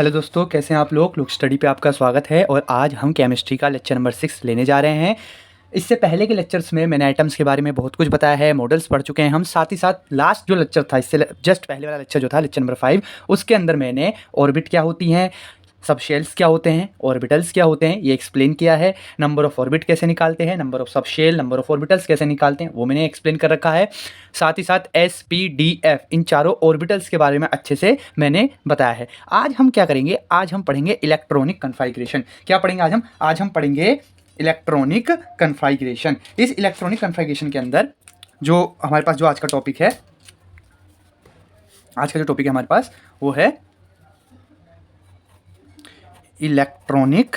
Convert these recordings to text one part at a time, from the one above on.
Hello दोस्तों, कैसे हैं आप लोग स्टडी पे आपका स्वागत है। और आज हम केमिस्ट्री का लेक्चर नंबर 6 लेने जा रहे हैं। इससे पहले के लेक्चर्स में मैंने आइटम्स के बारे में बहुत कुछ बताया है, मॉडल्स पढ़ चुके हैं हम। साथ ही साथ लास्ट जो लेक्चर था, इससे जस्ट पहले वाला लेक्चर जो था लेक्चर नंबर 5, उसके अंदर मैंने ऑर्बिट क्या होती हैं, सब शेल्स क्या होते हैं, ऑर्बिटल्स क्या होते हैं, ये एक्सप्लेन किया है। नंबर ऑफ ऑर्बिट कैसे निकालते हैं, number of subshell, number of orbitals कैसे निकालते हैं, वो मैंने एक्सप्लेन कर रखा है। साथ ही साथ एस पी डी एफ इन चारों ऑर्बिटल्स के बारे में अच्छे से मैंने बताया है। आज हम क्या करेंगे, आज हम पढ़ेंगे इलेक्ट्रॉनिक कन्फिग्रेशन। क्या पढ़ेंगे आज हम पढ़ेंगे इलेक्ट्रॉनिक कन्फिग्रेशन। इस इलेक्ट्रॉनिक कन्फिग्रेशन के अंदर जो हमारे पास जो आज का टॉपिक है, हमारे पास वो है इलेक्ट्रॉनिक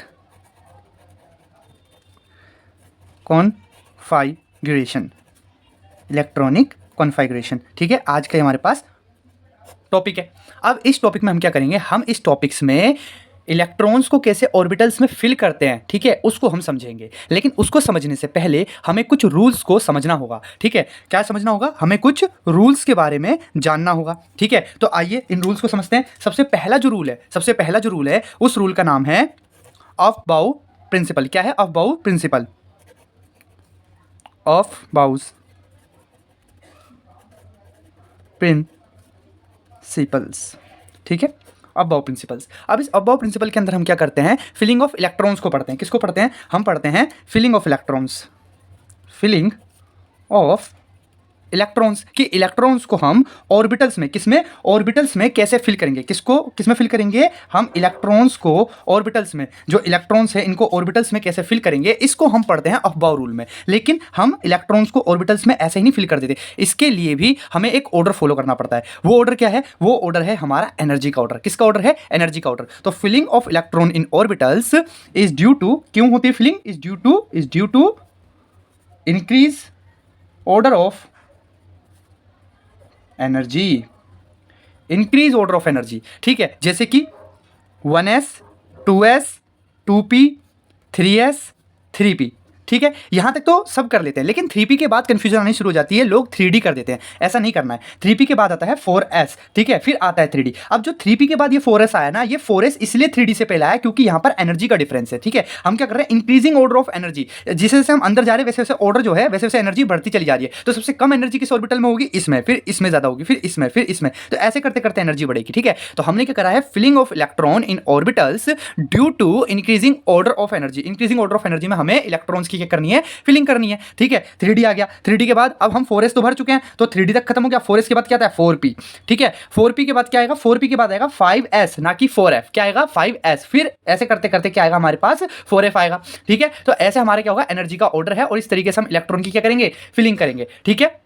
कॉन्फ़िगरेशन। ठीक है, आज का हमारे पास टॉपिक है। अब इस टॉपिक में हम क्या करेंगे, हम इस टॉपिक्स में इलेक्ट्रॉन्स को कैसे ऑर्बिटल्स में फिल करते हैं, ठीक है, उसको हम समझेंगे। लेकिन उसको समझने से पहले हमें कुछ रूल्स को समझना होगा। ठीक है, क्या समझना होगा, हमें कुछ रूल्स के बारे में जानना होगा। ठीक है, तो आइए इन रूल्स को समझते हैं। सबसे पहला जो रूल है उस रूल का नाम है ऑफ बाउ प्रिंसिपल। क्या है? ऑफ बाउ प्रिंसिपल। ठीक है, अबाउ प्रिंसिपल्स। अब इस अबाउ प्रिंसिपल के अंदर हम क्या करते हैं, फिलिंग ऑफ इलेक्ट्रॉन्स को पढ़ते हैं। किसको पढ़ते हैं? हम पढ़ते हैं फिलिंग ऑफ इलेक्ट्रॉन्स कि इलेक्ट्रॉन्स को हम ऑर्बिटल्स में कैसे फिल करेंगे। किसमें फिल करेंगे? हम इलेक्ट्रॉन्स को ऑर्बिटल्स में, जो इलेक्ट्रॉन्स है इनको ऑर्बिटल्स में कैसे फिल करेंगे, इसको हम पढ़ते हैं अफबाउ रूल में। लेकिन हम इलेक्ट्रॉन्स को ऑर्बिटल्स में ऐसे ही नहीं फिल कर देते, इसके लिए भी हमें एक ऑर्डर फॉलो करना पड़ता है। वो ऑर्डर क्या है? वो ऑर्डर है हमारा एनर्जी का ऑर्डर। किसका ऑर्डर है? एनर्जी का ऑर्डर। तो filling of electron in orbitals is due to, क्यों होती है filling? Is due to increase order of energy, increase order of energy. ठीक है, जैसे कि 1s 2s 2p 3s 3p। ठीक है, यहां तक तो सब कर लेते हैं, लेकिन 3p के बाद कंफ्यूजन आनी शुरू हो जाती है, लोग 3d कर देते हैं। ऐसा नहीं करना है। 3p के बाद आता है 4s, ठीक है, फिर आता है 3d। अब जो 3p के बाद ये 4s आया ना, ये 4s इसलिए 3d से पहले आया क्योंकि यहां पर एनर्जी का डिफरेंस है। ठीक है, हम क्या कर रहे हैं, इंक्रीजिंग ऑर्डर ऑफ एनर्जी। जैसे जैसे हम अंदर जा रहे हैं वैसे वैसे ऑर्डर जो है, वैसे वैसे एनर्जी बढ़ती चली जा रही है। तो सबसे कम एनर्जी किस ऑर्बिटल में होगी? इसमें, फिर इसमें ज्यादा होगी, फिर इसमें, फिर इसमें। तो ऐसे करते करते एनर्जी बढ़ेगी। ठीक है, तो हमने क्या करा है, filling of electron in orbitals due to increasing order of energy. Increasing order of energy में हमें इलेक्ट्रॉन्स की क्या करनी है, फिलिंग करनी है। ठीक है, 3d आ गया। 3d के बाद अब हम 4s तो भर चुके हैं, तो 3d तक खत्म हो गया। 4s के बाद क्या आता है? 4p। ठीक है, 4p के बाद क्या आएगा? 4p के बाद आएगा 5s, ना कि 4f। क्या आएगा? 5s। फिर ऐसे करते करते क्या आएगा हमारे पास? 4f आएगा। ठीक है, तो ऐसे हमारे क्या होगा, एनर्जी का ऑर्डर है, और इस तरीके से हम इलेक्ट्रॉन की क्या करेंगे, फिलिंग करेंगे। ठीक है,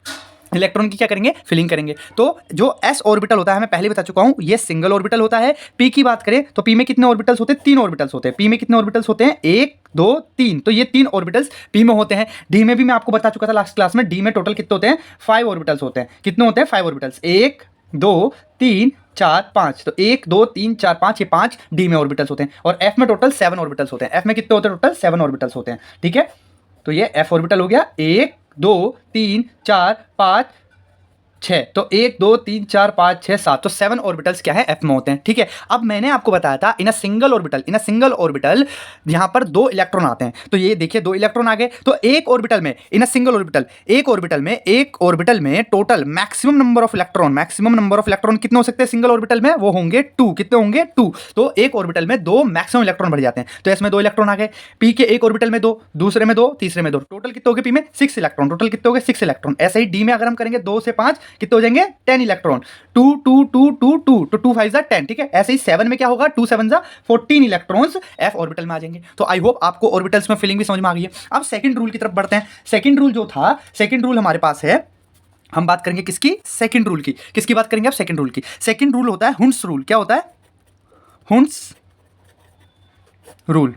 इलेक्ट्रॉन की क्या करेंगे, फिलिंग करेंगे। तो जो s ऑर्बिटल होता है, मैं पहले बता चुका हूं, ये सिंगल ऑर्बिटल होता है। p की बात करें तो p में कितने ऑर्बिटल्स होते हैं? 3 ऑर्बिटल्स होते हैं। p में कितने ऑर्बिटल्स होते हैं? 1 2 3। तो ये 3 ऑर्बिटल्स p में होते हैं। d में भी मैं आपको बता चुका था लास्ट क्लास में, d में टोटल कितने होते हैं? 5 ऑर्बिटल्स होते हैं। कितने होते हैं? 5 ऑर्बिटल्स। 1 2 3 4 5। तो 1 2 3 4 5, ये 5 d में ऑर्बिटल्स होते हैं। और f में टोटल 7 ऑर्बिटल्स होते हैं। f में कितने होते हैं? टोटल 7 ऑर्बिटल्स होते हैं। ठीक है, तो ये f ऑर्बिटल हो गया। 1 2 3 4 5 6। तो 1 2 3 4 5 6 7, तो 7 ऑर्बिटल्स क्या है, f में होते हैं। ठीक है, अब मैंने आपको बताया था इन अ सिंगल ऑर्बिटल यहां पर 2 इलेक्ट्रॉन आते हैं। तो ये देखिए 2 इलेक्ट्रॉन आ गए। तो एक ऑर्बिटल में, इन अ सिंगल ऑर्बिटल, एक ऑर्बिटल में total maximum number of electron कितने हो सकते हैं सिंगल ऑर्बिटल में? वो होंगे 2। कितने होंगे? 2। तो एक ऑर्बिटल में 2 मैक्सिमम इलेक्ट्रॉन बढ़ जाते हैं। तो इसमें 2 इलेक्ट्रॉन आ गए। p के एक ऑर्बिटल में 2, दूसरे में 2, तीसरे में 2, टोटल कितने हो गए p में? 6 इलेक्ट्रॉन। टोटल कितने हो गए? 6 इलेक्ट्रॉन। ऐसे ही d में अगर हम करेंगे 2 से 5, कितने हो जाएंगे? 10 इलेक्ट्रॉन। 2 2 2 2 2, तो 2 5 10। ठीक है, ऐसे ही 7 में क्या होगा? 2 7 14 इलेक्ट्रॉन्स f ऑर्बिटल में आ जाएंगे। तो आई होप आपको ऑर्बिटल्स में फिलिंग भी समझ में आ गई है। अब सेकंड रूल की तरफ बढ़ते हैं। सेकंड रूल हमारे पास है, हम बात करेंगे किसकी? सेकंड रूल की। किसकी बात करेंगे आप? सेकंड रूल की। सेकंड रूल होता है हुंड्स रूल। क्या होता है? Hund's rule.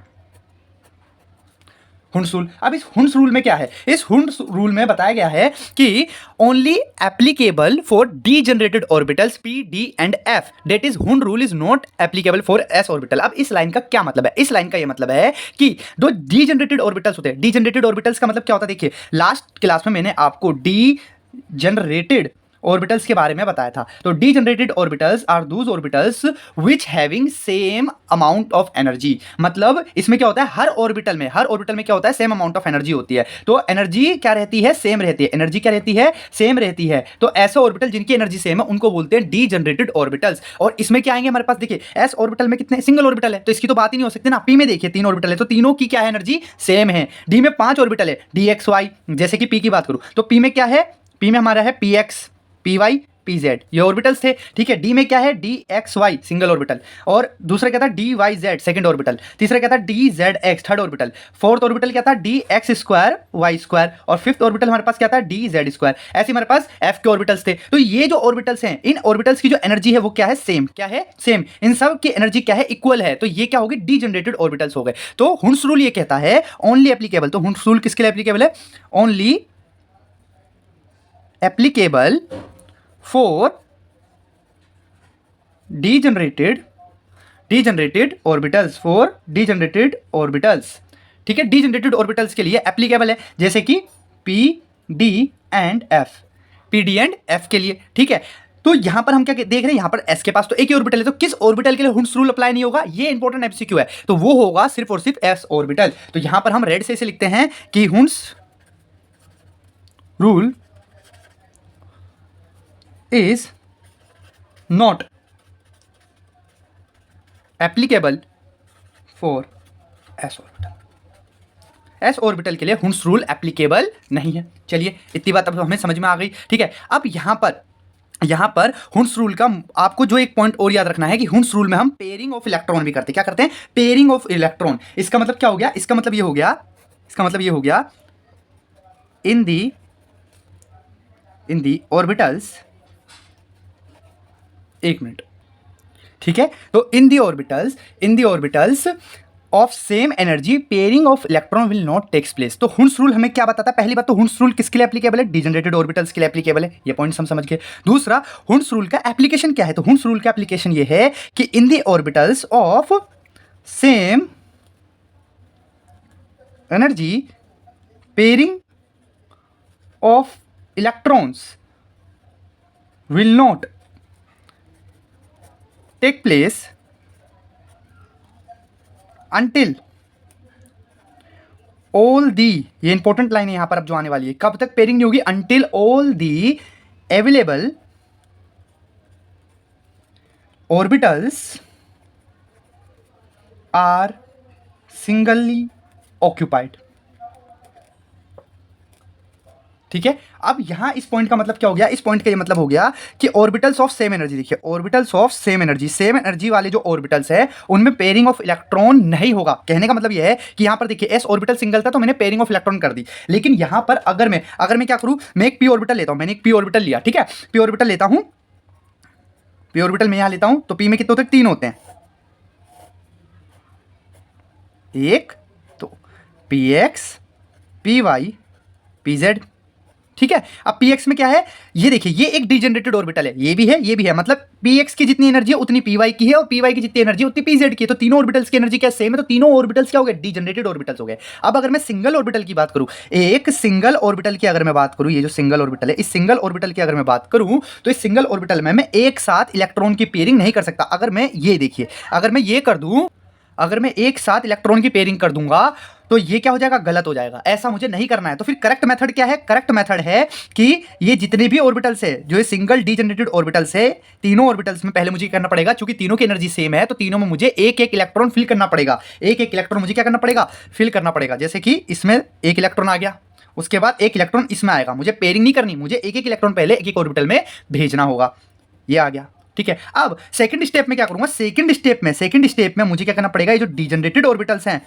Hund's rule. अब इस हुंड्स रूल में क्या है? इस हुंड्स रूल में बताया गया है कि only applicable for degenerated orbitals p d and f, that is Hund rule is not applicable for s orbital. अब इस लाइन का क्या मतलब है? इस लाइन का ये मतलब है कि जो डीजेनरेटेड ऑर्बिटल्स होते हैं, डीजेनरेटेड ऑर्बिटल्स का मतलब क्या होता है? देखिए लास्ट क्लास में मैंने आपको डीजेनरेटेड ऑर्बिटल्स के बारे में बताया था। तो degenerated orbitals are those orbitals which having same amount of energy. मतलब इसमें क्या होता है, हर ऑर्बिटल में क्या होता है, सेम अमाउंट ऑफ एनर्जी होती है। तो एनर्जी क्या रहती है, सेम रहती है। एनर्जी क्या रहती है, सेम रहती है। तो ऐसे ऑर्बिटल जिनकी एनर्जी सेम है उनको बोलते हैं डीजनरेटेड ऑर्बिटल्स। और इसमें क्या आएंगे हमारे पास, देखिए एस ऑर्बिटल में कितने, सिंगल ऑर्बिटल है तो इसकी तो बात ही नहीं हो सकती ना। पी में देखिए 3 ऑर्बिटल है तो तीनों की क्या है, एनर्जी सेम है। डी में 5 ऑर्बिटल है, डी एक्स वाई, जैसे कि पी की बात करूं तो पी में क्या है, पी में हमारा है P X, P Y, P Z, ये ऑर्बिटल्स थे। ठीक है, डी में क्या है, D X Y single orbital, और दूसरा क्या था, D Y Z second orbital, तीसरा क्या था, D Z X third orbital, fourth orbital क्या था, D X square Y square, और फिफ्थ ऑर्बिटल हमारे पास क्या था, डी जेड स्क्वायर। ऐसे हमारे पास एफ के ऑर्बिटल्स थे। तो ये जो ऑर्बिटल्स हैं, इन ऑर्बिटल्स की जो एनर्जी है वो क्या है, सेम। क्या है, सेम। इन सब की एनर्जी क्या है, इक्वल है। तो ये क्या होगी, डीजनरेटेड ऑर्बिटल्स हो गए। तो हुंस रूल ये कहता है ओनली एप्लीकेबल, तो हुंस रूल किसके लिए एप्लीकेबल है, only applicable for degenerated orbitals, for degenerated orbitals। ठीक है, degenerated orbitals के लिए एप्लीकेबल है, जैसे कि P, D and F, P, D and F के लिए। ठीक है, तो यहां पर हम क्या देख रहे हैं, यहां पर S के पास तो एक ही ऑर्बिटल है, तो किस ऑर्बिटल के लिए हुंस रूल अप्लाई नहीं होगा, ये इंपॉर्टेंट एमसीक्यू है। तो वो होगा सिर्फ और सिर्फ S ऑर्बिटल। तो यहां पर हम रेड से इसे लिखते हैं कि हुंस rule is not applicable for S orbital. S orbital के लिए हुंस रूल एप्लीकेबल नहीं है। चलिए इतनी बात अब हमें समझ में आ गई। ठीक है, अब यहां पर हुंस रूल का आपको जो एक पॉइंट और याद रखना है कि हुंस रूल में हम पेयरिंग ऑफ इलेक्ट्रॉन भी करते हैं। क्या करते हैं, पेयरिंग ऑफ इलेक्ट्रॉन। इसका मतलब क्या हो गया, इसका मतलब ये हो गया इन दी ऑर्बिटल्स, एक मिनट। ठीक है, तो in the orbitals of same energy pairing of electron will not takes place. तो हुंस रूल हमें क्या बताता है, पहली बात तो हुंस रूल किसके लिए एप्लीकेबल है, डीजनरेटेड ऑर्बिटल्स के लिए एप्लीकेबल है, ये पॉइंट हम समझ गए। दूसरा, हुंस रूल का एप्लीकेशन क्या है, तो हुंस रूल का एप्लीकेशन ये है कि in the orbitals of same energy pairing of electrons will not take place until all the, ये इंपॉर्टेंट लाइन है यहां पर अब जो आने वाली है, कब तक पेयरिंग नहीं होगी, until all the available orbitals are singly occupied। ठीक है, अब यहां इस पॉइंट का मतलब क्या हो गया, इस पॉइंट का ये मतलब हो गया कि ऑर्बिटल्स ऑफ सेम एनर्जी, देखिए ऑर्बिटल्स ऑफ सेम एनर्जी वाले जो ऑर्बिटल्स है उनमें पेयरिंग ऑफ इलेक्ट्रॉन नहीं होगा। कहने का मतलब ये है कि यहां पर देखिए एस ऑर्बिटल सिंगल था तो मैंने पेयरिंग ऑफ इलेक्ट्रॉन कर दी, लेकिन यहां पर अगर मैं क्या करूं, मैं एक पी ऑर्बिटल लेता हूं, मैंने एक पी ऑर्बिटल लिया। ठीक है, पी ऑर्बिटल लेता हूं, पी ऑर्बिटल मैं यहां लेता हूं, तो पी में कितने होते हैं, 3 होते हैं, एक तो P X, P Y, P Z. ठीक है, अब px में क्या है, ये देखिए ये एक डीजनरेटेड ऑर्बिटल है, ये भी है, मतलब px की जितनी एनर्जी है उतनी py की है, और py की जितनी एनर्जी उतनी pz की है। तो तीनों ऑर्बिटल्स की एनर्जी क्या सेम है, तो तीनों ऑर्बिटल्स क्या हो गए, डीजनरेटेड ऑर्बिटल्स हो गए। अब अगर मैं सिंगल ऑर्बिटल की बात करूं, एक सिंगल ऑर्बिटल की अगर मैं बात करूं, ये जो सिंगल ऑर्बिटल है, इस सिंगल ऑर्बिटल की अगर मैं बात करूं तो इस सिंगल ऑर्बिटल में मैं एक साथ इलेक्ट्रॉन की पेयरिंग नहीं कर सकता। अगर मैं ये देखिए, अगर मैं ये कर दूं, अगर मैं एक साथ इलेक्ट्रॉन की पेयरिंग कर दूंगा तो ये क्या हो जाएगा, गलत हो जाएगा, ऐसा मुझे नहीं करना है। तो फिर करेक्ट मेथड क्या है, करेक्ट मेथड है कि ये जितने भी ऑर्बिटल्स है, जो ये सिंगल डीजनरेटेड ऑर्बिटल्स है, तीनों ऑर्बिटल्स में पहले मुझे करना पड़ेगा, क्योंकि तीनों की एनर्जी सेम है तो तीनों में मुझे एक एक इलेक्ट्रॉन फिल करना पड़ेगा, एक एक इलेक्ट्रॉन मुझे क्या करना पड़ेगा, फिल करना पड़ेगा। जैसे कि इसमें एक इलेक्ट्रॉन आ गया, उसके बाद एक इलेक्ट्रॉन इसमें आएगा, मुझे पेयरिंग नहीं करनी, मुझे एक एक इलेक्ट्रॉन पहले एक एक ऑर्बिटल में भेजना होगा, ये आ गया। ठीक है, अब सेकंड स्टेप में क्या करूंगा, सेकंड स्टेप में मुझे क्या करना पड़ेगा, ये जो डीजनरेटेड ऑर्बिटल्स हैं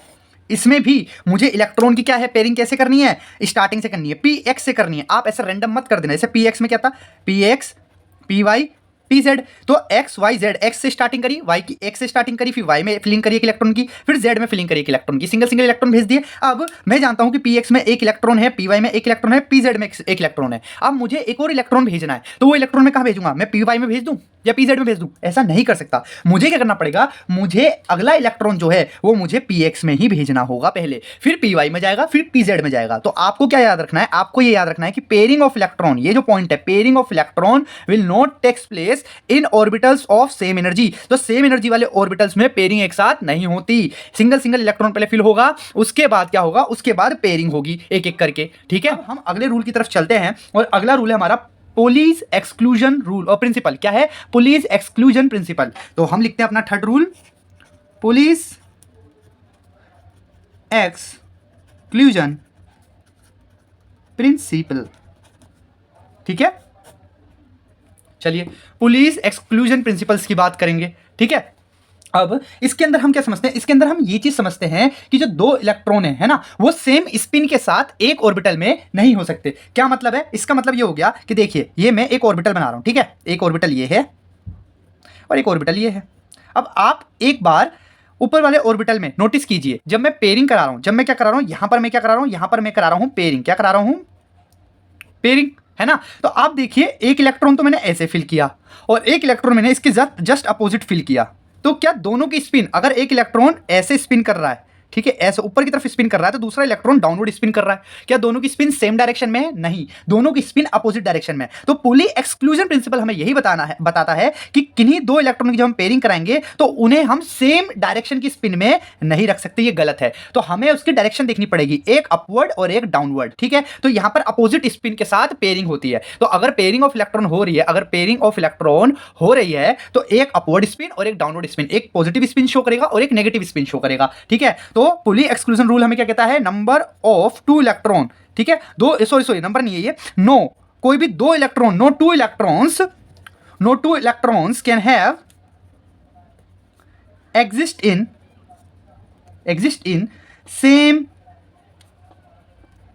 इसमें भी मुझे इलेक्ट्रॉन की क्या है, पेयरिंग कैसे करनी है, स्टार्टिंग से करनी है, पी एक्स से करनी है। आप ऐसे रैंडम मत कर देना, जैसे पी एक्स में क्या था, P X, P Y, P Z, तो एक्स वाई जेड, एक्स से स्टार्टिंग करी, वाई की एक्स से स्टार्टिंग करी, फिर वाई में फिलिंग करी एक इलेक्ट्रॉन की, फिर जेड में फिलिंग करी एक इलेक्ट्रॉन की, सिंगल सिंगल इलेक्ट्रॉन भेज दिए। अब मैं जानता हूं कि पी एक्स में एक इलेक्ट्रॉन है, पी वाई में एक इलेक्ट्रॉन है, पी जेड में एक इलेक्ट्रॉन है। अब मुझे एक और इलेक्ट्रॉन भेजना है, तो वो इलेक्ट्रॉन मैं कहां भेजूंगा, मैं पी वाई में भेज दूं, या पीजेड में भेज दूं, ऐसा नहीं कर सकता। मुझे क्या करना पड़ेगा, मुझे अगला इलेक्ट्रॉन जो है वो मुझे पीएक्स में ही भेजना होगा पहले, फिर पीवाई में जाएगा, फिर पीजेड में जाएगा। तो आपको क्या याद रखना है, आपको ये याद रखना है कि पेयरिंग ऑफ इलेक्ट्रॉन, ये जो पॉइंट है, pairing of electron will not takes place in orbitals of same energy. तो सेम एनर्जी वाले ऑर्बिटल्स में पेयरिंग एक साथ नहीं होती, सिंगल सिंगल इलेक्ट्रॉन पहले फिल होगा, उसके बाद क्या होगा, उसके बाद पेयरिंग होगी एक एक करके। ठीक है, हम अगले रूल की तरफ चलते हैं और अगला रूल है हमारा पुलिस एक्सक्लूजन रूल और प्रिंसिपल। क्या है, पुलिस एक्सक्लूजन प्रिंसिपल। तो हम लिखते हैं अपना third rule, police exclusion principle. ठीक है, चलिए पुलिस एक्सक्लूजन प्रिंसिपल्स की बात करेंगे। ठीक है, अब इसके अंदर हम क्या समझते हैं, इसके अंदर हम ये चीज समझते हैं कि जो दो इलेक्ट्रॉन है ना, वो सेम स्पिन के साथ एक ऑर्बिटल में नहीं हो सकते। क्या मतलब है, इसका मतलब ये हो गया कि देखिए ये मैं एक ऑर्बिटल बना रहा हूं, ठीक है, एक ऑर्बिटल ये है और एक ऑर्बिटल ये है। अब आप एक बार ऊपर वाले ऑर्बिटल में नोटिस कीजिए, जब मैं पेयरिंग करा रहा हूं, जब मैं क्या करा रहा हूं, यहां पर मैं क्या करा रहा हूं, यहां पर मैं करा रहा हूं पेयरिंग, क्या करा रहा हूं, पेयरिंग, है ना। तो आप देखिए एक इलेक्ट्रॉन तो मैंने ऐसे फिल किया और एक इलेक्ट्रॉन मैंने इसके जस्ट अपोजिट फिल किया। तो क्या दोनों की स्पिन, अगर एक इलेक्ट्रॉन ऐसे स्पिन कर रहा है, ठीक है, ऐसे ऊपर की तरफ स्पिन कर रहा है, तो दूसरा इलेक्ट्रॉन डाउनवर्ड स्पिन कर रहा है, क्या दोनों की स्पिन सेम डायरेक्शन में है? नहीं, दोनों की स्पिन अपोजिट डायरेक्शन में। तो पुली एक्सक्लूजन प्रिंसिपल हमें यही बताता है कि किन्हीं दो इलेक्ट्रॉन की जब हम पेयरिंग कराएंगे तो उन्हें हम सेम डायरेक्शन की स्पिन में नहीं रख सकते, ये गलत है। तो हमें उसकी डायरेक्शन देखनी पड़ेगी, एक अपवर्ड और एक डाउनवर्ड। ठीक है, तो यहां पर अपोजिट स्पिन के साथ पेयरिंग होती है। तो अगर पेयरिंग ऑफ इलेक्ट्रॉन हो रही है, अगर पेयरिंग ऑफ इलेक्ट्रॉन हो रही है तो एक अपवर्ड स्पिन और एक डाउनवर्ड स्पिन, एक पॉजिटिव स्पिन शो करेगा और एक नेगेटिव स्पिन शो करेगा। ठीक है, तो पुली एक्सक्लूजन रूल हमें क्या कहता है, नंबर ऑफ टू इलेक्ट्रॉन, ठीक है, दो, सॉरी नंबर नहीं है ये, नो, कोई भी दो electron, no two electrons can have exist in same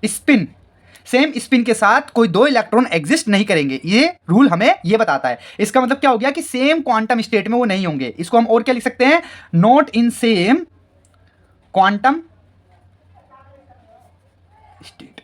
spin, same spin के साथ कोई दो इलेक्ट्रॉन एग्जिस्ट नहीं करेंगे। ये रूल हमें ये बताता है। इसका मतलब क्या हो गया कि सेम क्वांटम स्टेट में वो नहीं होंगे। इसको हम और क्या लिख सकते हैं, not in same quantum state.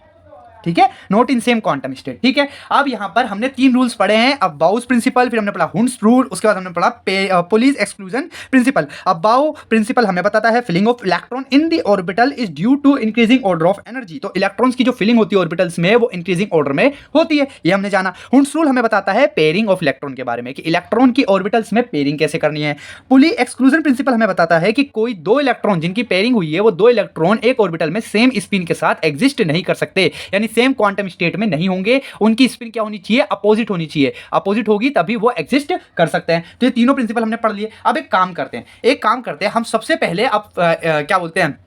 ठीक है, not in same quantum state. ठीक है, अब यहां पर हमने तीन रूल्स पढ़े हैं। अब बाउस प्रिंसिपल, फिर हमने पढ़ा हुंस रूल, उसके बाद हमने पढ़ा पुलिस एक्सक्लूजन प्रिंसिपल। अब बाउ प्रिंसिपल हमें बताता है filling of electron in the orbital is due to increasing order of energy. तो इलेक्ट्रॉन्स की जो फिलिंग होती है ऑर्बिटल्स में वो इंक्रीजिंग ऑर्डर में होती है, ये हमने जाना। हुंस रूल हमें बताता है पेयरिंग ऑफ इलेक्ट्रॉन के बारे में, कि इलेक्ट्रॉन की ऑर्बिटल्स में पेयरिंग कैसे करनी है। पुली एक्सक्लूजन प्रिंसिपल हमें बताता है कि कोई दो इलेक्ट्रॉन जिनकी पेयरिंग हुई है, वो दो इलेक्ट्रॉन एक ऑर्बिटल में सेम स्पिन के साथ एग्जिस्ट नहीं कर सकते, यानी सेम क्वांटम स्टेट में नहीं होंगे। उनकी स्पिन क्या होनी चाहिए, अपोजिट होनी चाहिए, अपोजिट होगी तभी वो एग्जिस्ट कर सकते हैं। तो ये तीनों प्रिंसिपल हमने पढ़ लिए। अब एक काम करते हैं, हम सबसे पहले अब क्या बोलते हैं,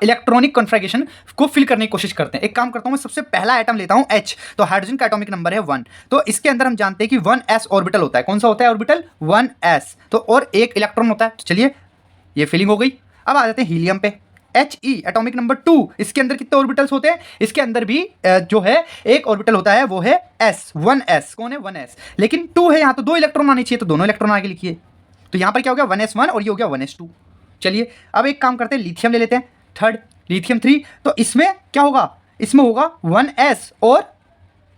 इलेक्ट्रॉनिक कॉन्फ़िगरेशन को फिल करने की कोशिश करते हैं। एक काम करता हूं, मैं सबसे पहला एटम लेता हूं H, तो हाइड्रोजन का एटॉमिक नंबर है 1। तो इसके अंदर हम जानते हैं कि 1s ऑर्बिटल होता है। कौन सा होता है ऑर्बिटल, 1s। तो और एक इलेक्ट्रॉन होता है। तो चलिए ये फिलिंग हो गई। अब आ जाते हैं हीलियम पे, He एटॉमिक नंबर 2। इसके अंदर कितने ऑर्बिटल्स होते हैं, इसके अंदर भी जो है एक ऑर्बिटल होता है, वो है s, 1s। कौन है, 1s, लेकिन 2 है यहाँ, तो दो इलेक्ट्रॉन आने चाहिए, तो दोनों इलेक्ट्रॉन आगे लिखिए। तो यहाँ पर क्या हो गया, 1s1 और ये हो गया 1s2। चलिए अब एक काम करते हैं, लिथियम ले लेते हैं, थर्ड लिथियम 3। तो इसमें क्या होगा, इसमें होगा 1s और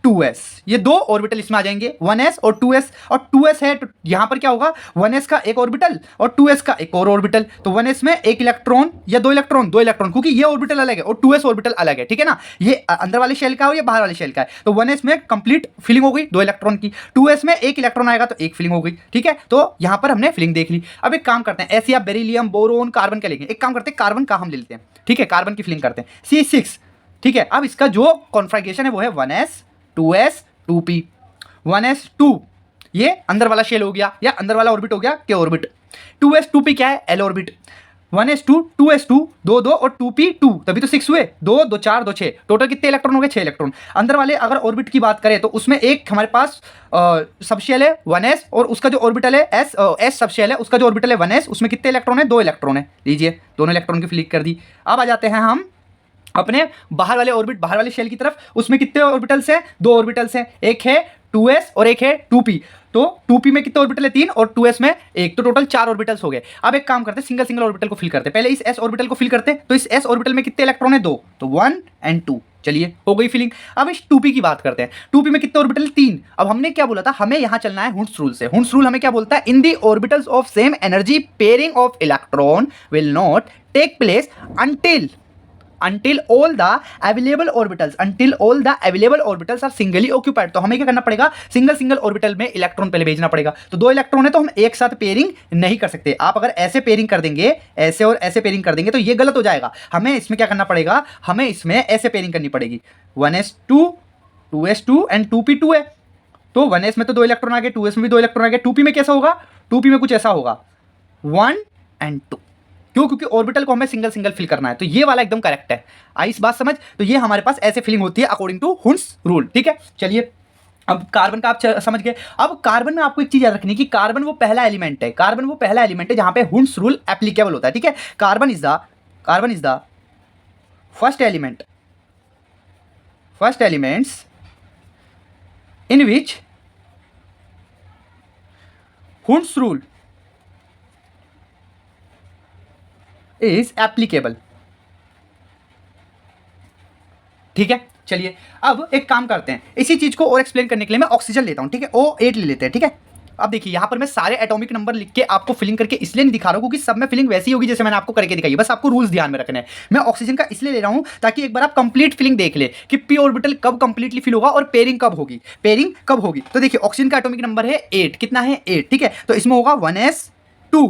2s, ये दो ऑर्बिटल इसमें आ जाएंगे, 1s और 2s। और 2s है तो यहां पर क्या होगा, 1s का एक ऑर्बिटल और 2s का एक और ऑर्बिटल। तो 1s में एक इलेक्ट्रॉन या दो इलेक्ट्रॉन, क्योंकि ये ऑर्बिटल अलग है और 2s ऑर्बिटल अलग है। ठीक है ना, ये अंदर वाले शेल का है और ये बाहर वाले शेल का है। तो 1s में कंप्लीट फिलिंग हो गई दो इलेक्ट्रॉन की, 2s में एक इलेक्ट्रॉन आएगा तो एक फिलिंग हो गई। ठीक है, तो यहां पर हमने फिलिंग देख ली। अब एक काम करते हैं, ऐसे आप बेरिलियम, बोरोन, कार्बन का लेंगे। एक काम करते हैं, कार्बन का हम ले लेते हैं। ठीक है, कार्बन की फिलिंग करते हैं, C6। ठीक है, अब इसका जो कॉन्फ़िगरेशन है वो है 1s 2s 2p, 1s 2, ये अंदर वाला शेल हो गया या अंदर वाला ऑर्बिट हो गया k ऑर्बिट। 2s 2p क्या है, l ऑर्बिट। 1s 2 2s 2 2 2 और 2p 2, तभी तो 6 हुए, 2 2 4 2 6, टोटल कितने इलेक्ट्रॉन हो गए, 6 इलेक्ट्रॉन। अंदर वाले अगर ऑर्बिट की बात करें तो उसमें एक हमारे पास सबशेल है 1s और उसका जो ऑर्बिटल है s सबशेल है, उसका जो ऑर्बिटल है 1s, उसमें कितने इलेक्ट्रॉन है, 2 इलेक्ट्रॉन है। लीजिए दोनों इलेक्ट्रॉन की फिलिंग कर दी। अब आ जाते हैं हम अपने बाहर वाले ऑर्बिट, बाहर वाले शेल की तरफ। उसमें कितने ऑर्बिटल्स हैं, 2 ऑर्बिटल्स हैं, एक है 2s और एक है 2p। तो 2p में कितने ऑर्बिटल है, 3, और 2s में 1, तो टोटल 4 ऑर्बिटल्स हो गए। अब एक काम करते हैं, सिंगल ऑर्बिटल को फिल करते हैं। पहले इस s ऑर्बिटल को फिल करते हैं। तो इस s ऑर्बिटल में कितने इलेक्ट्रॉन है, 2, तो 1 और 2। चलिए हो गई फिलिंग। अब इस 2p की बात करते हैं। 2p में कितने ऑर्बिटल? 3। अब हमने क्या बोला था, हमें यहां चलना है हुंस रूल से। हुंस रूल हमें क्या बोलता है, in the orbitals of same energy pairing of electron will not take place until all the available orbitals are singly occupied। तो हमें क्या करना पड़ेगा, सिंगल ऑर्बिटल में इलेक्ट्रॉन पहले भेजना पड़ेगा। तो 2 इलेक्ट्रॉन है तो हम एक साथ पेयरिंग नहीं कर सकते। आप अगर ऐसे पेयरिंग कर देंगे, ऐसे और ऐसे पेयरिंग कर देंगे तो ये गलत हो जाएगा। हमें इसमें क्या करना पड़ेगा, हमें इसमें ऐसे पेयरिंग करनी पड़ेगी, 1s2 2s2 एंड 2p2 है। तो 1s में तो 2 इलेक्ट्रॉन आ गए, 2s में भी 2 इलेक्ट्रॉन आ गए। 2p में कैसा होगा, 2p में कुछ ऐसा होगा 1 and 2। क्यों? क्योंकि ऑर्बिटल को हमें सिंगल फिल करना है। तो ये वाला एकदम करेक्ट है। आई इस बात समझ? तो ये हमारे पास ऐसे फिलिंग होती है अकॉर्डिंग टू हुंस रूल। ठीक है, चलिए अब कार्बन का आप समझ गए। अब कार्बन में आपको एक चीज याद रखनी है कि कार्बन वो पहला एलिमेंट है, कार्बन वो पहला एलिमेंट है जहां पे हुंस रूल एप्लीकेबल होता है। ठीक है, carbon is the first elements in which हुंस rule is applicable. ठीक है, चलिए अब एक काम करते हैं, इसी चीज को और एक्सप्लेन करने के लिए मैं ऑक्सीजन लेता हूं। ठीक है, O8 ले लेते हैं। ठीक है, अब देखिए यहां पर मैं सारे एटॉमिक नंबर लिख के आपको फिलिंग करके इसलिए नहीं दिखा रहा हूं क्योंकि सब में फिलिंग वैसी होगी जैसे मैंने आपको करके दिखाई है, बस आपको रूल्स ध्यान में रखने हैं। मैं ऑक्सीजन का इसलिए ले रहा हूं ताकि एक बार आप कंप्लीट फिलिंग देख ले कि p ऑर्बिटल कब कंप्लीटली फिल होगा और पेयरिंग कब होगी। तो देखिए ऑक्सीजन का एटॉमिक नंबर है 8। कितना है? 8। ठीक है, तो इसमें होगा 1s2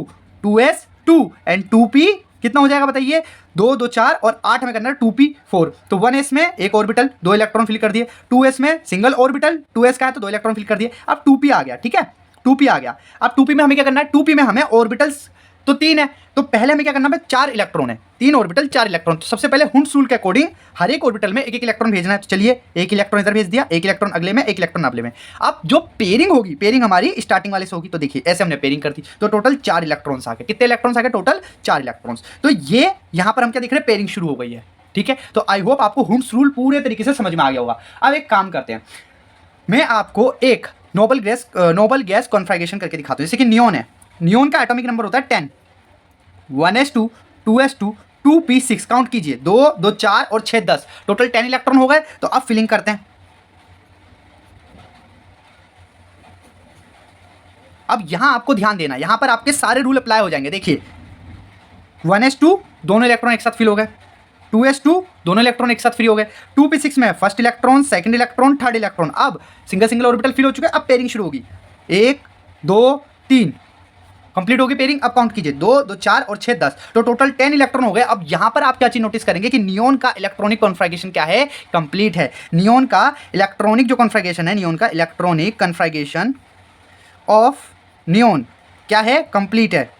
2s2 एंड 2p कितना हो जाएगा बताइए, 2 2 4 और 8 में करना है 2p4। तो 1s में एक ऑर्बिटल 2 इलेक्ट्रॉन फिल कर दिए, 2s में सिंगल ऑर्बिटल 2s का है तो 2 इलेक्ट्रॉन फिल कर दिए। अब 2p आ गया। ठीक है, 2p आ गया। अब 2p में हमें क्या करना है, 2p में हमें ऑर्बिटल्स तो 3 है, तो पहले हमें क्या करना है, 4 इलेक्ट्रॉन है, 3 ऑर्बिटल 4 इलेक्ट्रॉन। तो सबसे पहले हुंस रूल के अकॉर्डिंग हर एक ऑर्बिटल में एक एक इलेक्ट्रॉन भेजना है। तो चलिए एक इलेक्ट्रॉन इधर भेज दिया, एक इलेक्ट्रॉन अगले में, एक इलेक्ट्रॉन अगले में। अब जो पेयरिंग होगी, पेयरिंग हमारी स्टार्टिंग वाले से होगी। तो देखिए ऐसे हमने पेयरिंग कर दी तो टोटल 4 इलेक्ट्रॉन्स आ गए। कितने इलेक्ट्रॉन्स आ गए? Total 4 electrons. तो ये यहां पर हम क्या देख रहे हैं, पेयरिंग शुरू हो गई है। ठीक है, तो आई होप आपको हुंस रूल पूरे तरीके से समझ में आ गया होगा। अब एक काम करते हैं, मैं आपको एक नोबल गैस कॉन्फ़िगरेशन करके दिखाता हूं। जैसे कि नियोन है, नियोन का एटॉमिक नंबर होता है 10, 1s2 2s2 2p6। काउंट कीजिए, 2 2 4 और 6 10, टोटल 10 इलेक्ट्रॉन हो गए। तो अब फिलिंग करते हैं। अब यहां आपको ध्यान देना, यहां पर आपके सारे रूल अप्लाई हो जाएंगे। देखिए 1s2 दोनों इलेक्ट्रॉन एक साथ फिल हो गए, 2s2 दोनों इलेक्ट्रॉन एक साथ फ्री हो गए, 2p6 में first electron, second electron, third electron. अब सिंगल ऑर्बिटल फिल हो चुके हैं। अब पेयरिंग शुरू होगी, 1 2 3 कंप्लीट होगी पेयरिंग। अब काउंट कीजिए, 2 2 4 और 6 10, तो टोटल 10 इलेक्ट्रॉन हो गए। अब यहां पर आप क्या चीज नोटिस करेंगे कि नियोन का इलेक्ट्रॉनिक कॉन्फ़िगरेशन क्या है, कंप्लीट है। नियोन का इलेक्ट्रॉनिक जो कॉन्फ़िगरेशन है, नियोन का इलेक्ट्रॉनिक कॉन्फ़िगरेशन ऑफ नियोन क्या है, कंप्लीट है,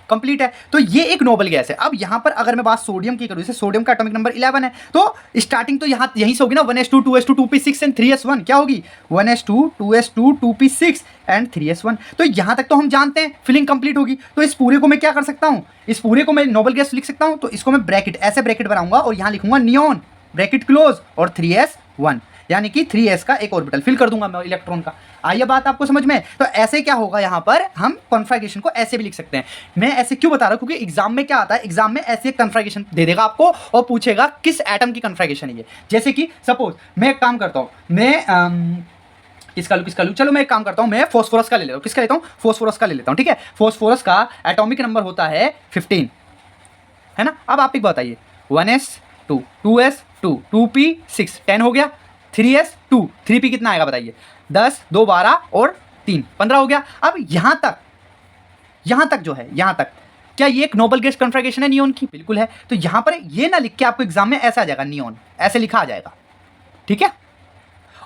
कंप्लीट है। तो ये एक नोबल गैस है। अब यहां पर अगर मैं बात सोडियम की करूं, जैसे सोडियम का एटॉमिक नंबर 11 है, तो स्टार्टिंग तो यहीं से होगी ना, 1s2 2s2 2p6 and 3s1। क्या होगी, 1s2 2s2 2p6 and 3s1। तो यहां तक तो हम जानते हैं फिलिंग कंप्लीट होगी। तो इस पूरे को मैं क्या कर सकता हूं, इस पूरे को मैं नोबल गैस लिख सकता हूं। तो इसको मैं ब्रैकेट, ऐसे ब्रैकेट बनाऊंगा और यहां लिखूंगा नियोन ब्रैकेट क्लोज और 3s1, यानी कि 3s का एक ऑर्बिटल फिल कर दूंगा मैं इलेक्ट्रॉन का। आइए बात आपको समझ में। तो ऐसे क्या होगा, यहां पर हम कॉन्फ़िगरेशन को ऐसे भी लिख सकते हैं। मैं ऐसे क्यों बता रहा हूं, क्योंकि एग्जाम में क्या आता है, एग्जाम में ऐसे एक कॉन्फ़िगरेशन दे देगा आपको और पूछेगा किस एटम की कॉन्फ़िगरेशन है ये। जैसे कि सपोज मैं एक काम करता हूं, मैं किसका लूँ, चलो मैं एक काम करता हूँ, मैं फॉस्फोरस का ले लेता हूँ। किसका लेता हूँ, फॉस्फोरस का ले लेता हूँ। ठीक है, फॉस्फोरस का एटॉमिक नंबर होता है 15, है ना। अब आप एक बताइए, 1s2 2s2 2p6 10 हो गया, 3s2 3p कितना आएगा बताइए, 10 2 12 और 3 15 हो गया। अब यहां तक जो है, यहां तक क्या ये एक नोबल गैस कॉन्फ़िगरेशन है नियोन की? बिल्कुल है। तो यहां पर ये ना लिख के आपको एग्जाम में ऐसा आ जाएगा, नियोन ऐसे लिखा आ जाएगा। ठीक है,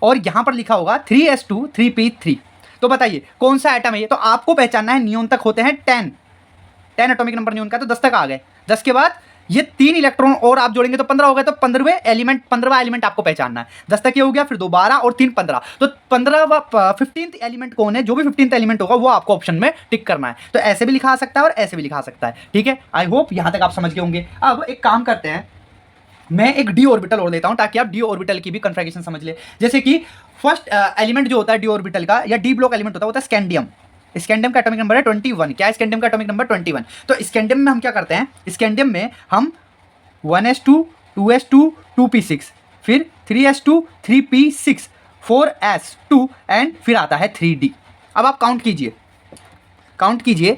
और यहां पर लिखा होगा 3s2 3p3। तो बताइए कौन सा एटम है ये? तो आपको पहचानना है, नियोन तक होते हैं 10 एटॉमिक नंबर नियोन का, तो 10 तक आ गए। 10 के बाद ये 3 इलेक्ट्रॉन और आप जोड़ेंगे तो 15 हो गए। तो 15वां एलिमेंट आपको पहचानना है। 10 तक ये हो गया, फिर 2 12 और 3 15। तो 15th एलिमेंट कौन है? जो भी 15th एलिमेंट होगा वो आपको ऑप्शन में टिक करना है। तो ऐसे भी लिखा आ सकता है और ऐसे भी लिखा आ सकता है। ठीक है, आई होप यहां तक आप समझ गए होंगे। अब एक काम करते हैं, मैं एक डी ऑर्बिटल और देता हूं ताकि आप डी ऑर्बिटल की भी कॉन्फ़िगरेशन समझ ले। जैसे कि फर्स्ट एलिमेंट जो होता है डी ऑर्बिटल का या डी ब्लॉक एलिमेंट होता है स्कैंडियम। स्कैंडियम का एटॉमिक नंबर है 21। क्या है स्कैंडियम का एटॉमिक नंबर? 21। तो स्कैंडियम में हम क्या करते हैं, स्कैंडियम में हम 1s2 2s2 2p6, फिर 3s2 3p6 4s2 एंड फिर आता है 3d। अब आप काउंट कीजिए, काउंट कीजिए,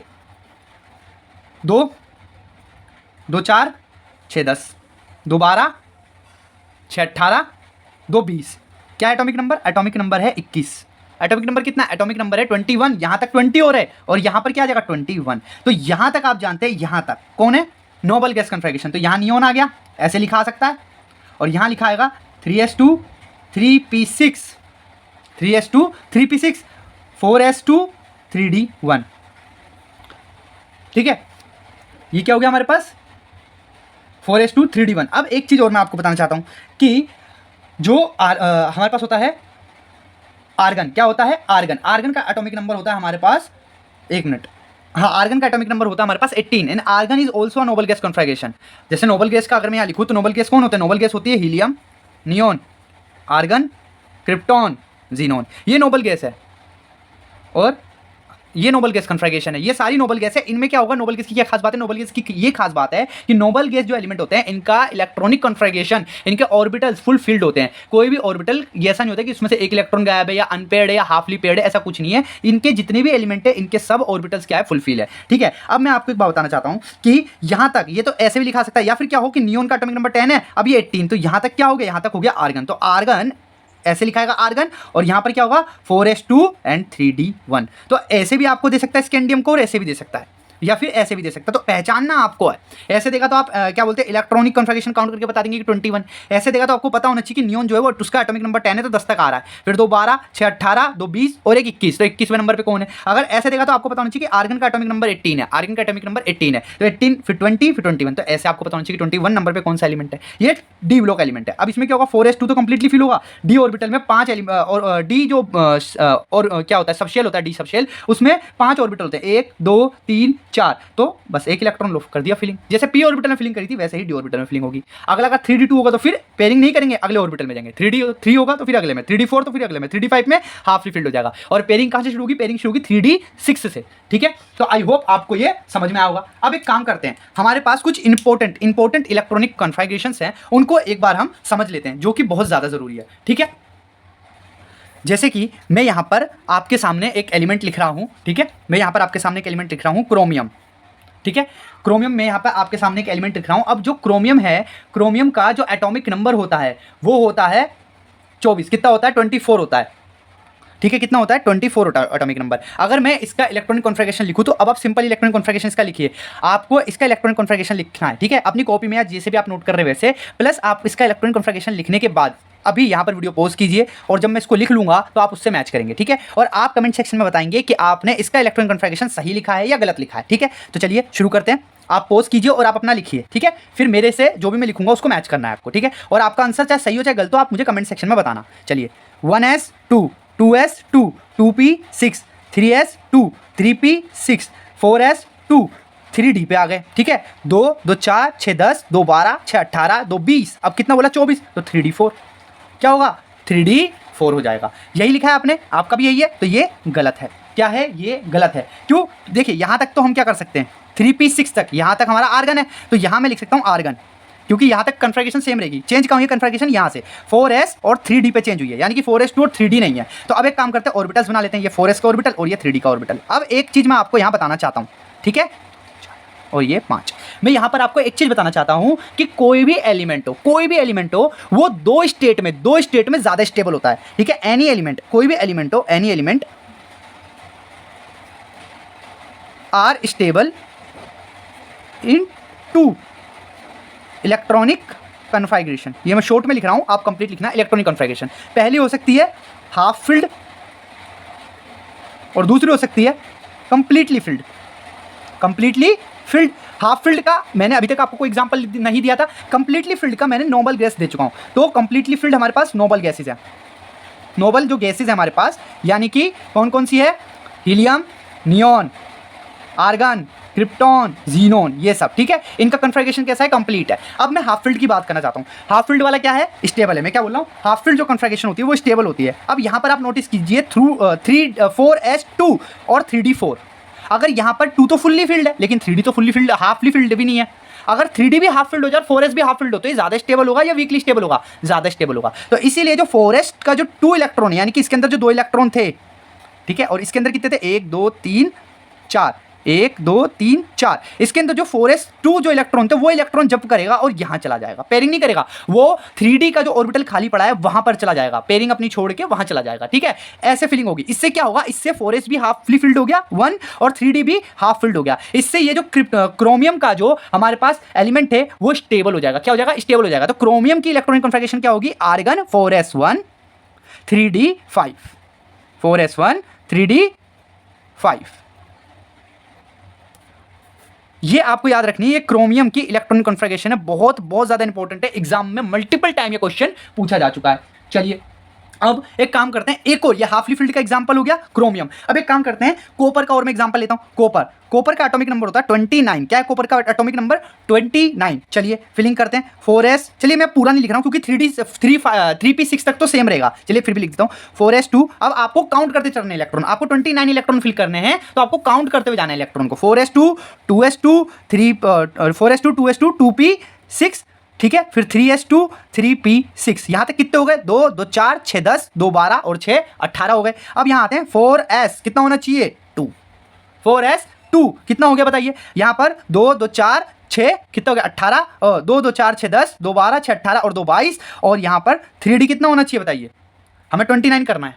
2 2 4 6 10, 2 12 6 18, 2 20। क्या एटॉमिक नंबर? एटॉमिक नंबर है 21। एटॉमिक नंबर कितना? एटॉमिक नंबर है 21। यहाँ तक 20 हो रहा है और यहाँ पर क्या आ जाएगा 21। तो यहाँ तक आप जानते हैं, यहाँ तक कौन है? Noble gas configuration. तो यहाँ नियोन आ गया, ऐसे लिखा सकता है, और यहाँ लिखा आएगा 3s2 3p6 3s2 3p6 4s2 3d1। ठीक है, ये क्या हो गया हमारे पास? 4s2 3d1। अब एक चीज़ और मैं आपको बताना चाहता हूँ कि जो हमारे पास होता है आर्गन, क्या होता है? आर्गन। आर्गन का एटॉमिक नंबर होता है हमारे पास, एक मिनट, हाँ, आर्गन का एटॉमिक नंबर होता है हमारे पास 18 and argon is also a noble gas configuration. जैसे नोबल गैस का अगर मैं यहाँ लिखूँ तो नोबल गैस कौन होते हैं? नोबल गैस होती है helium, neon, argon, krypton, xenon. ये नोबल गैस है और ये नोबल गैस कॉन्फ़िगरेशन है। ये सारी नोबल गैस है। इनमें क्या होगा? नोबल गैस की क्या खास बात है? नोबल गैस की ये खास बात है कि नोबल गैस जो एलिमेंट होते हैं, इनका इलेक्ट्रॉनिक कॉन्फ़िगरेशन, इनके ऑर्बिटल्स फुल फिल्ड होते हैं। कोई भी ऑर्बिटल ऐसा नहीं होता कि इसमें से एक इलेक्ट्रॉन गायब है या अनपेयर्ड है या हाफली पेयर्ड है, ऐसा कुछ नहीं है। इनके जितने भी एलिमेंट है, इनके सब ऑर्बिटल्स क्या है? फुल फिल है। ठीक है, अब मैं आपको एक बात बताना चाहता हूँ कि यहाँ तक ये तो ऐसे भी लिखा सकता है, या फिर क्या हो कि नियोन का एटॉमिक नंबर 10 है, अब ये 18, तो यहाँ तक क्या हो गया? यहाँ तक हो गया आर्गन। तो आर्गन ऐसे लिखाएगा आर्गन, और यहां पर क्या होगा? 4s2 and 3d1। तो ऐसे भी आपको दे सकता है स्कैंडियम को, और ऐसे भी दे सकता है, या फिर ऐसे भी दे सकता है। तो पहचानना आपको है। ऐसे देगा तो आप क्या बोलते हैं, इलेक्ट्रॉनिक कॉन्फ़िगरेशन काउंट करके बता देंगे कि 21। ऐसे देगा तो आपको पता होना चाहिए कि नियोन जो है वो उसका एटॉमिक नंबर 10 है, तो 10 तक आ रहा है। फिर 2 12 6 18, 2 20 और एक 21, तो 21वें नंबर पे कौन है? अगर ऐसे देगा तो आपको पता होना चाहिए कि आर्गन का एटॉमिक नंबर 18 है। आर्गन का एटॉमिक नंबर 18 है, तो 18 फिर 20 फिर 21। तो ऐसे आपको पता होना चाहिए कि 21 नंबर पे कौन सा एलिमेंट है। ये डी ब्लॉक एलिमेंट है। अब इसमें क्या होगा? 4s2 तो कंप्लीटली फिल होगा। डी ऑर्बिटल में 5 और डी जो और क्या होता है? सबशेल होता है, डी सबशेल, उसमें 5 ऑर्बिटल होते हैं, 1 2 3 4। तो बस एक इलेक्ट्रॉन लो कर दिया फिलिंग। जैसे पी ऑर्बिटल में फिलिंग करी थी, वैसे ही डी ऑर्बिटल में फिलिंग होगी। अगला का 3d2 होगा तो फिर पेयरिंग नहीं करेंगे, अगले ऑर्बिटल में जाएंगे। 3d3 होगा तो फिर अगले में, 3d4 तो फिर अगले में, 3d5 में हाफली फिल्ड हो जाएगा। और पेयरिंग कहां से शुरू होगी? पेयरिंग शुरू होगी 3d6 से। ठीक है, तो आई होप आपको ये समझ में आया होगा। अब एक काम करते हैं, हमारे पास कुछ इंपॉर्टेंट इलेक्ट्रॉनिक कॉन्फ़िगरेशंस हैं, उनको एक बार हम समझ लेते हैं, जो कि बहुत ज़्यादा ज़रूरी है। ठीक है, जैसे कि मैं यहाँ पर आपके सामने एक एलिमेंट लिख रहा हूँ। ठीक है, मैं यहाँ पर आपके सामने एक एलिमेंट लिख रहा हूँ, क्रोमियम। ठीक है, क्रोमियम में यहाँ पर आपके सामने एक एलिमेंट लिख रहा हूँ। अब जो क्रोमियम है, क्रोमियम का जो एटॉमिक नंबर होता है वो होता है 24। कितना होता है? 24 होता है। ठीक है, कितना होता है? 24 होता है एटॉमिक नंबर। अगर मैं इसका इलेक्ट्रॉनिक कॉन्फ़िगरेशन लिखूँ तो अब आप सिंपल इलेक्ट्रॉनिक कॉन्फ़िगरेशन इसका लिखिए। आपको इसका इलेक्ट्रॉनिक कॉन्फ़िगरेशन लिखना है। ठीक है, अपनी कॉपी में या जैसे भी आप नोट कर रहे हैं वैसे, प्लस आप इसका इलेक्ट्रॉनिक कॉन्फ़िगरेशन लिखने के बाद अभी यहाँ पर वीडियो पॉज कीजिए, और जब मैं इसको लिख लूँगा तो आप उससे मैच करेंगे। ठीक है, और आप कमेंट सेक्शन में बताएंगे कि आपने इसका इलेक्ट्रॉनिक कॉन्फ़िगरेशन सही लिखा है या गलत लिखा है। ठीक है, तो चलिए शुरू करते हैं। आप पॉज कीजिए और आप अपना लिखिए। ठीक है, फिर मेरे से जो भी मैं लिखूंगा उसको मैच करना है आपको। ठीक है, और आपका आंसर चाहे सही हो चाहे गलत हो, आप मुझे कमेंट सेक्शन में बताना। चलिए, 1s2 2s2 2p6 3s2 3p6 4s2 3d पे आ गए। ठीक है, 2 2 4 6 10, 2 12 6 18, 2 20। अब कितना बोला? 24, तो 3d4 क्या होगा? 3d4 हो जाएगा। यही लिखा है आपने, आपका भी यही है, तो ये गलत है। क्या है? ये गलत है। क्यों? देखिए, यहाँ तक तो हम क्या कर सकते हैं, 3p6 तक, यहाँ तक हमारा आर्गन है, तो यहाँ मैं लिख सकता हूँ आर्गन, क्योंकि यहाँ तक कन्फिगरेशन सेम रहेगी। चेंज कहाँ हुई है कन्फिगरेशन? यहाँ से 4s और 3d पे चेंज हुई है, यानी कि 4s2 और 3d नहीं है। तो अब एक काम करते हैं, ऑर्बिटल्स बना लेते हैं, ये 4s का ऑर्बिटल और ये 3d का ऑर्बिटल। अब एक चीज़ मैं आपको यहाँ बताना चाहता हूँ। ठीक है, और ये 5। मैं यहाँ पर आपको एक चीज़ बताना चाहता हूँ कि कोई भी एलिमेंट हो, वो दो स्टेट में ज़्यादा स्टेबल होता है। ठीक है, एनी एलिमेंट, कोई भी एलिमेंट हो, any element are stable in 2 electronic configuration. ये मैं शॉर्ट में लिख रहा हूं, आप कंप्लीट लिखना। इलेक्ट्रॉनिक कन्फिगरेशन पहली हो सकती है हाफ फिल्ड, और दूसरी हो सकती है कंप्लीटली फिल्ड। हाफ फील्ड का मैंने अभी तक आपको कोई एग्जांपल नहीं दिया था, कंप्लीटली फील्ड का मैंने नोबल गैस दे चुका हूं। तो कंप्लीटली फील्ड हमारे पास नोबल गैसेज है, नोबल जो गैसेज है हमारे पास, यानी कि कौन कौन सी है? Helium, neon, argon, krypton, xenon, ये सब। ठीक है, इनका कन्फिगरेशन कैसा है? कंप्लीट है। अब मैं हाफ फील्ड की बात करना चाहता हूँ। हाफ फील्ड वाला क्या है? स्टेबल है। मैं क्या बोल रहा हूँ? हाफ फील्ड जो कन्फिगरेशन होती है वो स्टेबल होती है। अब यहाँ पर आप नोटिस कीजिए, 4s2 और 3d4। अगर यहाँ पर 2 तो फुल्ली फील्ड है, लेकिन 3d तो फुल्ली फील्ड, हाफली फील्ड भी नहीं है। अगर 3D भी हाफ फिल्ड हो जाए, 4s भी हाफ फिल्ड हो, तो ये ज़्यादा स्टेबल होगा या वीकली स्टेबल होगा? ज़्यादा स्टेबल होगा। तो इसीलिए जो 4s का जो 2 इलेक्ट्रॉन है, यानी कि इसके अंदर जो 2 इलेक्ट्रॉन थे, ठीक है, और इसके अंदर कितने थे? 1 2 3 4, 1 2 3 4, इसके अंदर जो 4s2 जो इलेक्ट्रॉन थे, वो इलेक्ट्रॉन जंप करेगा और यहां चला जाएगा, पेयरिंग नहीं करेगा, वो 3D का जो ऑर्बिटल खाली पड़ा है वहां पर चला जाएगा, पेयरिंग अपनी छोड़ के वहां चला जाएगा, ठीक है। ऐसे फिलिंग होगी। इससे क्या होगा? इससे 4s भी हाफली फिल्ड हो गया 1 और 3D भी हाफ फिल्ड हो गया। इससे ये जो क्रोमियम का जो हमारे पास एलिमेंट है वो स्टेबल हो जाएगा। क्या हो जाएगा? स्टेबल हो जाएगा। तो क्रोमियम की इलेक्ट्रॉनिक कॉन्फ़िगरेशन क्या होगी? Argon 4s1 3d5, 4s1 3d5। ये आपको याद रखनी है, ये क्रोमियम की इलेक्ट्रॉनिक कॉन्फ़िगरेशन है, बहुत बहुत ज्यादा इंपॉर्टेंट है, एग्जाम में मल्टीपल टाइम ये क्वेश्चन पूछा जा चुका है। चलिए अब एक काम करते हैं, एक और, ये हाफली फील्ड का एग्जांपल हो गया क्रोमियम। अब एक काम करते हैं, कॉपर का और मैं एग्जांपल लेता हूं। कॉपर का एटॉमिक नंबर होता है 29। क्या है कॉपर का एटॉमिक नंबर? 29। चलिए फिलिंग करते हैं 4s। चलिए मैं पूरा नहीं लिख रहा हूं क्योंकि 3p6 तक तो सेम रहेगा। चलिए फिर भी लिख देता हूं 4s2। अब आपको काउंट करते चलने इलेक्ट्रॉन, आपको 29 इलेक्ट्रॉन फिल करने हैं, तो आपको काउंट करते हुए जाना है इलेक्ट्रॉन को। 4s2 2s2 4s2 2s2 2p6, ठीक है, फिर 3s2 3p6। यहां तक कितने हो गए? 2 2 4 6 10, 2 12 और 6 18 हो गए। अब यहां आते हैं 4s कितना होना चाहिए? 2। 4s2 कितना हो गया बताइए? यहां पर 2 2 4 6 कितना हो गया? 18, 2 2 4 6 10, 2 12 6 18 और 2 22, और यहां पर 3d कितना होना चाहिए बताइए? हमें 29 करना है।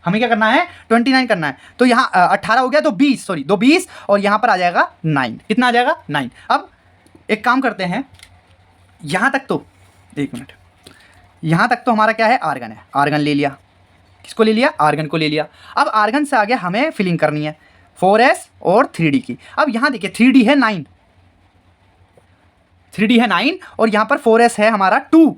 हमें क्या करना है? 29 करना है। तो यहाँ 18 हो गया, तो 20, सॉरी 2 20, और यहां पर आ जाएगा 9। कितना आ जाएगा? 9। अब एक काम करते हैं, यहां तक तो, एक मिनट, यहां तक तो हमारा क्या है? आर्गन है। आर्गन ले लिया। किसको ले लिया? आर्गन को ले लिया। अब आर्गन से आगे हमें फिलिंग करनी है 4s और 3d की। अब यहां देखिए 3d है 9, 3d है 9 और यहां पर 4s है हमारा 2।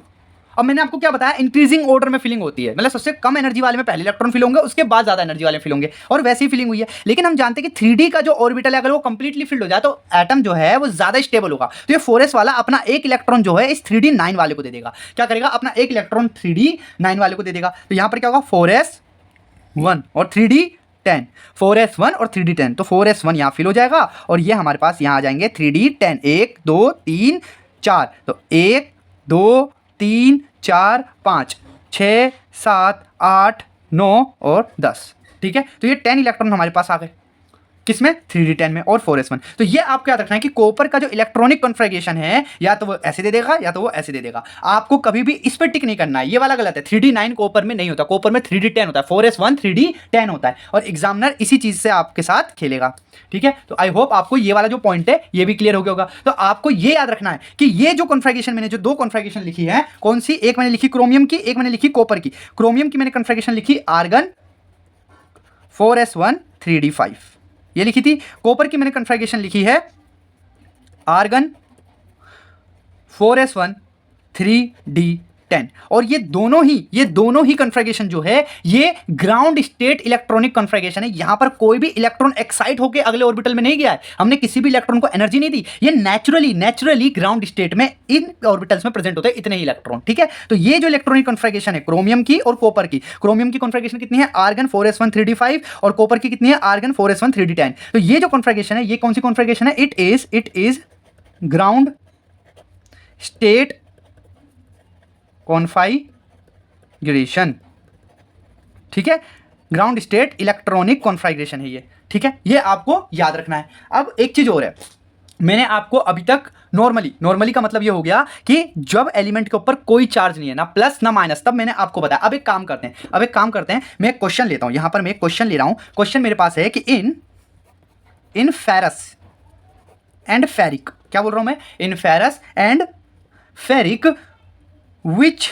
अब मैंने आपको क्या बताया? इंक्रीजिंग ऑर्डर में फिलिंग होती है, मतलब सबसे कम एनर्जी वाले में पहले इलेक्ट्रॉन फिल होंगे, उसके बाद ज्यादा एनर्जी वाले फिल होंगे, और वैसी फिलिंग हुई है। लेकिन हम जानते हैं कि 3D का जो ऑर्बिटल है अगर वो कंप्लीटली फिल्ड हो जाए तो एटम जो है वो ज्यादा स्टेबल होगा। तो ये 4s वाला अपना एक इलेक्ट्रॉन जो है इस 3D 9 वाले को दे देगा। क्या करेगा? अपना एक इलेक्ट्रॉन 3D 9 वाले को दे देगा। तो यहां पर क्या होगा? 4s1 और 3D 10, 4s1 और 3d 10। तो 4s1 यहाँ फिल हो जाएगा और ये हमारे पास यहाँ आ जाएंगे 3d 10, 1 2 3 4, तो 1 2 3 4 5 6 7 8 9 और 10, ठीक है। तो ये 10 इलेक्ट्रॉन हमारे पास आ गए, किसमें? 3d 10 में और 4s1। तो ये आपको याद रखना है कि कॉपर का जो इलेक्ट्रॉनिक कॉन्फ़िगरेशन है या तो वो ऐसे दे देगा या तो वो ऐसे दे देगा। आपको कभी भी इस पर टिक नहीं करना है, ये वाला गलत है। 3d 9 कॉपर में नहीं होता, कॉपर में 3d 10 होता है, 4s1 3d 10 होता है, और एग्जामिनर इसी चीज से आपके साथ खेलेगा, ठीक है। तो आई होप आपको ये वाला जो पॉइंट है ये भी क्लियर हो गया होगा। तो आपको ये याद रखना है कि ये जो कॉन्फ़िगरेशन मैंने जो 2 कॉन्फ़िगरेशन लिखी है, कौन सी? एक मैंने लिखी क्रोमियम की, एक मैंने लिखी कॉपर की। क्रोमियम की मैंने कॉन्फ़िगरेशन लिखी आर्गन 4s1 3d5, ये लिखी थी। कॉपर की मैंने कॉन्फ़िगरेशन लिखी है आर्गन 4s1 3d10, और ये दोनों ही कॉन्फ़िगरेशन जो है ये ग्राउंड स्टेट इलेक्ट्रॉनिक कॉन्फ़िगरेशन है। यहां पर कोई भी इलेक्ट्रॉन एक्साइट होकर अगले ऑर्बिटल में नहीं गया है, हमने किसी भी इलेक्ट्रॉन को एनर्जी नहीं दी। ये नेचुरली ग्राउंड स्टेट में इन ऑर्बिटल्स में प्रेजेंट होते हैं इतने ही इलेक्ट्रॉन, ठीक है। तो ये जो इलेक्ट्रॉनिक कॉन्फ़िगरेशन है क्रोमियम की और कॉपर की, क्रोमियम की कॉन्फ़िगरेशन कितनी है? आर्गन 4s1 3d5, और कॉपर की कितनी है? Argon 4s1 3d10। तो ये जो कॉन्फ़िगरेशन है ये कौन सी कॉन्फ़िगरेशन है? It is ground state configuration, ठीक है। ग्राउंड स्टेट इलेक्ट्रॉनिक कॉन्फ़िगरेशन है ये, ठीक है। ये आपको याद रखना है। अब एक चीज और है, मैंने आपको अभी तक नॉर्मली का मतलब ये हो गया कि जब एलिमेंट के ऊपर कोई चार्ज नहीं है, ना प्लस ना माइनस, तब मैंने आपको बताया। अब एक काम करते हैं, मैं एक क्वेश्चन लेता हूं। यहां पर मैं एक क्वेश्चन ले रहा हूं। क्वेश्चन मेरे पास है कि इन फेरस एंड फेरिक, क्या बोल रहा हूं मैं? In ferrous and ferric which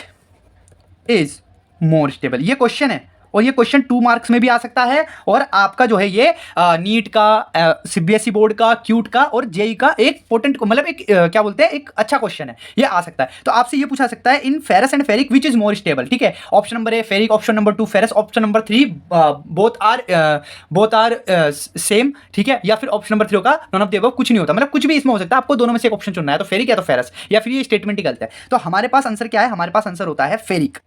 is more stable, ये क्वेश्चन है, और ये क्वेश्चन 2 मार्क्स में भी आ सकता है, और आपका जो है ये नीट का, सीबीएसई बोर्ड का, क्यूट का और जेई का एक पोटेंट, मतलब एक क्या बोलते हैं, एक अच्छा क्वेश्चन है, ये आ सकता है। तो आपसे ये पूछा सकता है in ferrous and ferric which is more stable, ठीक है। Option number A ferric, option number 2 ferrous, option number 3 both are same, ठीक है। या फिर ऑप्शन नंबर 3 होगा नॉन ऑफ द अबव, कुछ नहीं होता, मतलब कुछ भी इसमें हो सकता है। आपको दोनों में से एक ऑप्शन चुनना है, तो फेरिक या तो फेरस, या फिर ये स्टेटमेंट ही गलत है। तो हमारे पास आंसर क्या है? हमारे पास आंसर होता है फेरिक।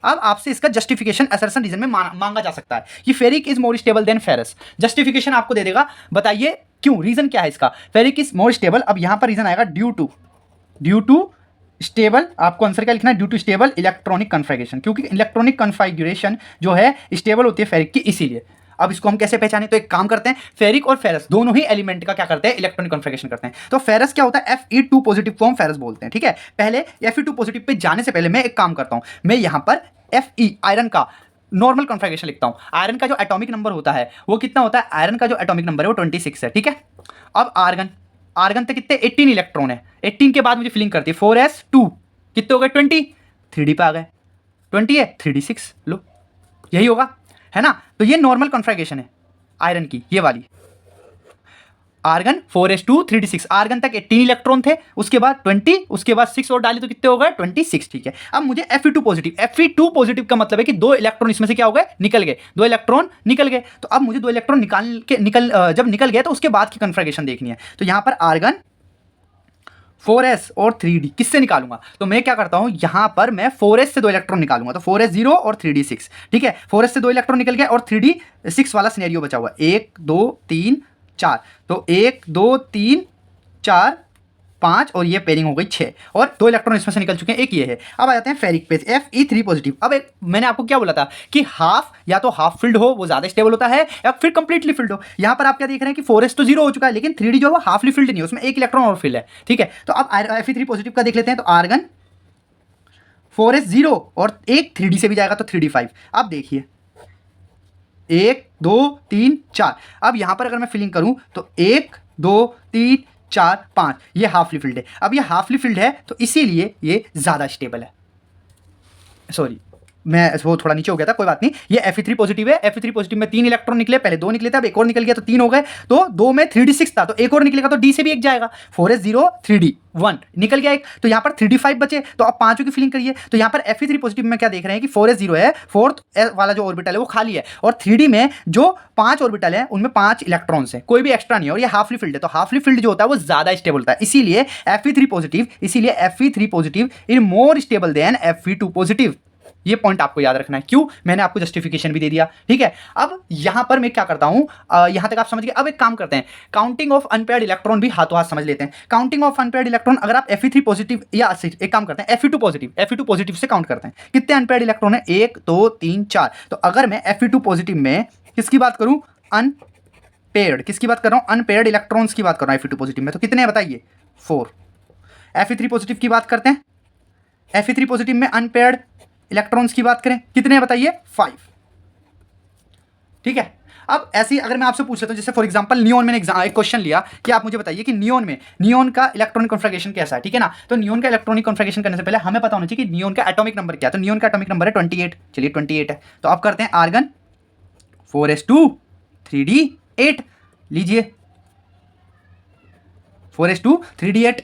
अब आपसे इसका जस्टिफिकेशन असर्शन रीजन में मांगा जा सकता है कि ferric is more stable than ferrous. Justification आपको दे देगा, बताइए क्यों, रीजन क्या है इसका? Ferric is more stable. अब यहाँ पर रीजन आएगा ड्यू टू स्टेबल, आपको आंसर क्या लिखना है, due to stable electronic configuration, क्योंकि इलेक्ट्रॉनिक कन्फिगरेशन जो है स्टेबल होती है फेरिक की, इसीलिए। अब इसको हम कैसे पहचाने? तो एक काम करते हैं, फेरिक और फेरस दोनों ही एलिमेंट का क्या करते हैं, इलेक्ट्रॉनिक कन्फिगरेशन करते हैं। तो फेरस क्या होता है, Fe2 पॉजिटिव को हम फेरस बोलते हैं, ठीक है। पहले Fe2 पॉजिटिव पे जाने से पहले मैं एक काम करता हूं, मैं यहां पर Fe आयरन का नॉर्मल कन्फिगरेशन लिखता हूं। आयरन का जो एटॉमिक नंबर होता है वो कितना होता है, आयरन का जो एटॉमिक नंबर है वो 26 है, ठीक है। अब आर्गन तक कितने, 18 इलेक्ट्रॉन है। 18 के बाद मुझे फिलिंग करती है 4s2, कितने हो गए 20, 3d पे आ गए, 20 है 3d6, लो यही होगा, है ना। तो ये नॉर्मल कॉन्फ़िगरेशन है आयरन की, ये वाली। आर्गन 4s2 3d6, आर्गन तक 18 इलेक्ट्रॉन थे, उसके बाद 20, उसके बाद 6 और डाले तो कितने हो गए 26, ठीक है। अब मुझे Fe2 पॉजिटिव का मतलब है कि 2 इलेक्ट्रॉन इसमें से क्या हो गए, निकल गए, 2 इलेक्ट्रॉन निकल गए। तो अब मुझे 2 इलेक्ट्रॉन जब निकल गए तो उसके बाद की कॉन्फ़िगरेशन देखनी है। तो यहां पर आर्गन 4s और 3d किससे निकालूंगा, तो मैं क्या करता हूं, यहां पर मैं 4s से 2 इलेक्ट्रॉन निकालूंगा, तो 4s0 और 3d6, ठीक है। 4s से 2 इलेक्ट्रॉन निकल गए और 3d6 वाला सिनेरियो बचा हुआ, 1 2 3 4, तो 1 2 3 4 5 और ये पेयरिंग हो गई 6, और 2 इलेक्ट्रॉन इसमें से निकल चुके हैं, एक ये है। अब आ जाते हैं फेरिक पे, Fe3 पॉजिटिव। अब एक मैंने आपको क्या बोला था कि हाफ, या तो हाफ फिल्ड हो वो ज़्यादा स्टेबल होता है, या फिर कंप्लीटली फिल्ड हो। यहाँ पर आप क्या देख रहे हैं कि 4s तो 0 हो चुका है, लेकिन 3d जो है वो हाफली फिल्ड नहीं है, उसमें एक इलेक्ट्रॉन और फिल है, ठीक है। तो अब Fe3 पॉजिटिव का देख लेते हैं, तो आर्गन 4s0 और एक 3d से भी जाएगा तो 3d5। अब देखिए 1 2 3 4, अब यहाँ पर अगर मैं फिलिंग करूँ तो 1 2 3 4 5, ये हाफली फिल्ड है। अब ये हाफली फिल्ड है तो इसीलिए ये ज़्यादा स्टेबल है। सॉरी, मैं वो थोड़ा नीचे हो गया था, कोई बात नहीं। ये Fe3 पॉजिटिव है, Fe3 पॉजिटिव में 3 इलेक्ट्रॉन निकले, पहले 2 निकले थे, अब एक और निकल गया तो 3 हो गए, तो 2 में 3d6 था, तो एक और निकलेगा तो d से भी एक जाएगा, 4s0 3d1 निकल गया एक, तो यहाँ पर 3d5 बचे। तो अब पांचों की फिलिंग करिए, तो यहाँ पर Fe3 पॉजिटिव में क्या देख रहे हैं कि 4s0 है, फोर्थ वाला जो ऑर्बिटल है वो खाली है, और 3d में जो 5 ऑर्बिटल है उनमें 5 इलेक्ट्रॉन्स है, कोई भी एक्स्ट्रा नहीं है, और ये हाफली फिल्ड है, तो हाफली फिल्ड जो होता है वो ज्यादा स्टेबल होता है, इसीलिए Fe3 positive in more stable then Fe2 positive. ये पॉइंट आपको याद रखना है, क्यों, मैंने आपको जस्टिफिकेशन भी दे दिया, ठीक है। अब यहां पर मैं क्या करता हूं, यहां तक आप समझ गए। अब एक काम करते हैं, काउंटिंग ऑफ अनपेयर्ड इलेक्ट्रॉन भी हाथों हाथ समझ लेते हैं। काउंटिंग ऑफ अनपेयर्ड इलेक्ट्रॉन, अगर आप Fe3 पॉजिटिव, या एक काम करते हैं Fe2 पॉजिटिव से काउंट करते हैं, कितने अनपेयर्ड इलेक्ट्रॉन है, 1 2 3 4। तो अगर मैं Fe2 पॉजिटिव में किसकी बात करूं, अनपेयर्ड, किसकी बात कर रहा हूं, अनपेयर्ड इलेक्ट्रॉन्स की बात कर रहा हूं Fe2 पॉजिटिव में, तो कितने हैं बताइए, 4। Fe3 पॉजिटिव की बात करते हैं, Fe3 पॉजिटिव में अनपेयर्ड इलेक्ट्रॉन्स की बात करें, कितने हैं बताइए, 5, ठीक है। अब ऐसे ही अगर मैं आपसे पूछ लेता हूं, जैसे फॉर एग्जांपल नियोन में एक क्वेश्चन लिया कि आप मुझे बताइए कि नियोन का इलेक्ट्रॉनिक कॉन्फ़िगरेशन कैसा है, ठीक है ना। तो नियोन का इलेक्ट्रॉनिक कॉन्फ़िगरेशन करने से पहले हमें पता होना चाहिए कि नियोन का एटॉमिक नंबर क्या है। तो नियोन का एटॉमिक नंबर है 28, चलिए 28 है। तो अब करते हैं आर्गन 4s2 3d8, लीजिए 4s2 3d8,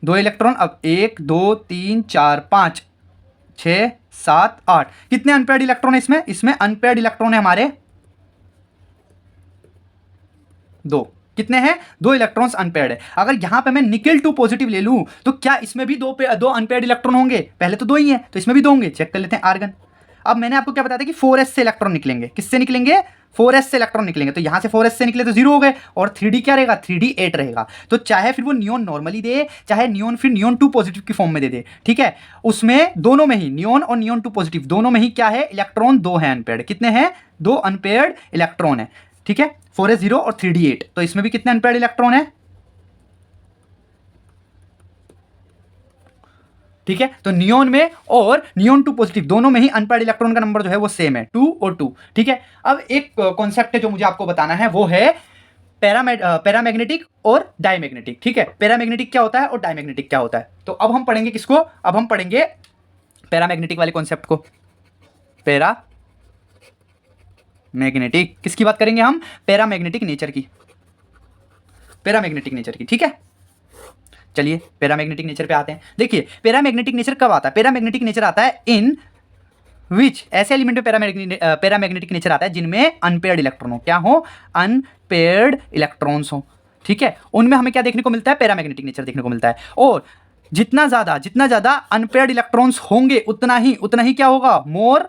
2 इलेक्ट्रॉन, अब 1 2 3 4 5 6 7 8, कितने अनपेयर्ड इलेक्ट्रॉन है इसमें, इसमें अनपेयर्ड इलेक्ट्रॉन है हमारे 2, कितने हैं, 2 इलेक्ट्रॉन्स अनपेयर्ड है। अगर यहां पे मैं निकेल 2 पॉजिटिव ले लूं तो क्या इसमें भी 2 अनपेयर्ड इलेक्ट्रॉन होंगे, पहले तो 2 ही है तो इसमें भी 2 होंगे, चेक कर लेते हैं आर्गन। अब मैंने आपको क्या बताया था कि 4s से इलेक्ट्रॉन निकलेंगे, किससे निकलेंगे, 4s से इलेक्ट्रॉन निकलेंगे, तो यहां से 4s से निकले तो 0 हो गए, और 3d क्या रहेगा, 3d8 रहेगा। तो चाहे फिर वो नियोन नॉर्मली दे, चाहे नियोन फिर नियोन 2 पॉजिटिव की फॉर्म में दे दे, ठीक है, उसमें दोनों में ही नियोन और नियोन 2 पॉजिटिव दोनों में ही क्या है, इलेक्ट्रॉन 2 है अनपेयर्ड, कितने हैं, 2 अनपेयर्ड इलेक्ट्रॉन है, ठीक है, 4s0 और 3d8, तो इसमें भी कितने अनपेयर्ड इलेक्ट्रॉन है, ठीक है। तो नियोन में और नियोन 2 पॉजिटिव दोनों में ही अनपेयर्ड इलेक्ट्रॉन का नंबर जो है वो सेम है, 2 और 2, ठीक है। अब एक कॉन्सेप्ट है जो मुझे आपको बताना है, वो है पैरामैग्नेटिक और डायमैग्नेटिक, ठीक है। पैरामैग्नेटिक क्या होता है और डायमैग्नेटिक क्या होता है, तो अब हम पढ़ेंगे किसको, अब हम पढ़ेंगे पैरामैग्नेटिक वाले कॉन्सेप्ट को। पैरामैग्नेटिक किसकी बात करेंगे हम, पैरामैग्नेटिक नेचर की, पैरामैग्नेटिक नेचर की, ठीक है। चलिए पैरामैग्नेटिक नेचर पे आते हैं। देखिए पैरामैग्नेटिक नेचर कब आता है, पैरामैग्नेटिक नेचर आता है इन विच, ऐसे एलिमेंट में पैरामैग्नेटिक नेचर आता है जिनमें अनपेयर्ड इलेक्ट्रॉन हो, क्या हो, अनपेयर्ड इलेक्ट्रॉन्स हो, ठीक है। उनमें हमें क्या देखने को मिलता है, पैरामैग्नेटिक नेचर देखने को मिलता है। और जितना ज़्यादा अनपेयर्ड इलेक्ट्रॉन्स होंगे उतना ही क्या होगा, मोर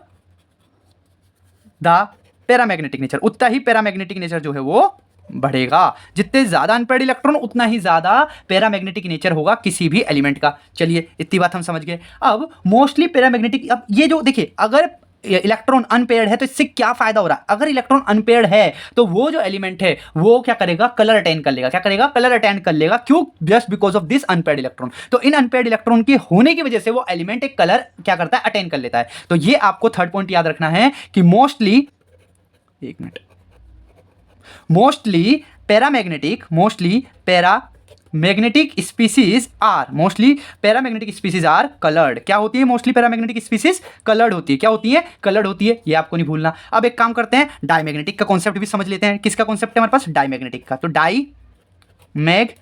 द पैरामैग्नेटिक नेचर, उतना ही पैरामैग्नेटिक नेचर जो है वो बढ़ेगा। जितने ज़्यादा अनपेयर्ड इलेक्ट्रॉन उतना ही ज़्यादा पैरामैग्नेटिक नेचर होगा किसी भी एलिमेंट का। चलिए इतनी बात हम समझ गए। अब मोस्टली पैरामैग्नेटिक, अब ये जो देखिए अगर इलेक्ट्रॉन अनपेयर्ड है तो इससे क्या फायदा हो रहा है, अगर इलेक्ट्रॉन अनपेयर्ड है तो वो जो एलिमेंट है वो क्या करेगा, कलर अटेन कर लेगा। क्या करेगा, कलर अटेन कर लेगा। क्यों, just because of this unpaired electron. तो इन अनपेयर्ड इलेक्ट्रॉन के होने की वजह से वो एलिमेंट एक कलर क्या करता है, अटेन कर लेता है। तो ये आपको थर्ड पॉइंट याद रखना है कि मोस्टली, एक minute, mostly paramagnetic species are coloured. क्या होती है मोस्टली पैरामैग्नेटिक स्पीसीज, कलर्ड होती है। क्या होती है, कलर्ड होती है। ये आपको नहीं भूलना। अब एक काम करते हैं, डायमैग्नेटिक का कॉन्सेप्ट भी समझ लेते हैं। किसका कॉन्सेप्ट है हमारे पास, डायमैग्नेटिक का। तो डायमैग्नेटिक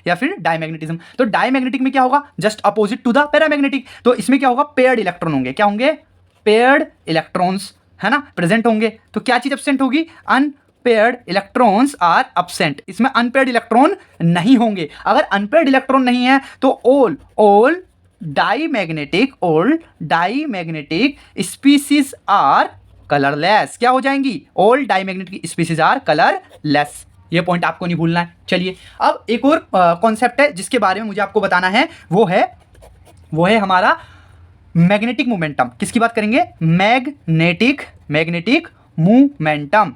या फिर डायमैग्नेटिज्म। तो डायमैग्नेटिक में क्या होगा, just opposite to the paramagnetic. तो इसमें क्या होगा, पेयर्ड इलेक्ट्रॉन होंगे। क्या होंगे, पेयर्ड इलेक्ट्रॉन्स, है ना, प्रेजेंट होंगे। तो क्या चीज एब्सेंट होगी, अनपेयर्ड इलेक्ट्रॉन्स आर एब्सेंट। इसमें अनपेयर्ड इलेक्ट्रॉन नहीं होंगे। अगर अनपेयर्ड इलेक्ट्रॉन नहीं है तो all diamagnetic species are colourless. क्या हो जाएंगी, all diamagnetic species are colourless. ये पॉइंट आपको नहीं भूलना है। चलिए अब एक और कॉन्सेप्ट है जिसके बारे में मुझे आपको बताना है, वो है हमारा मैग्नेटिक मोमेंटम। किसकी बात करेंगे, मैग्नेटिक मोमेंटम।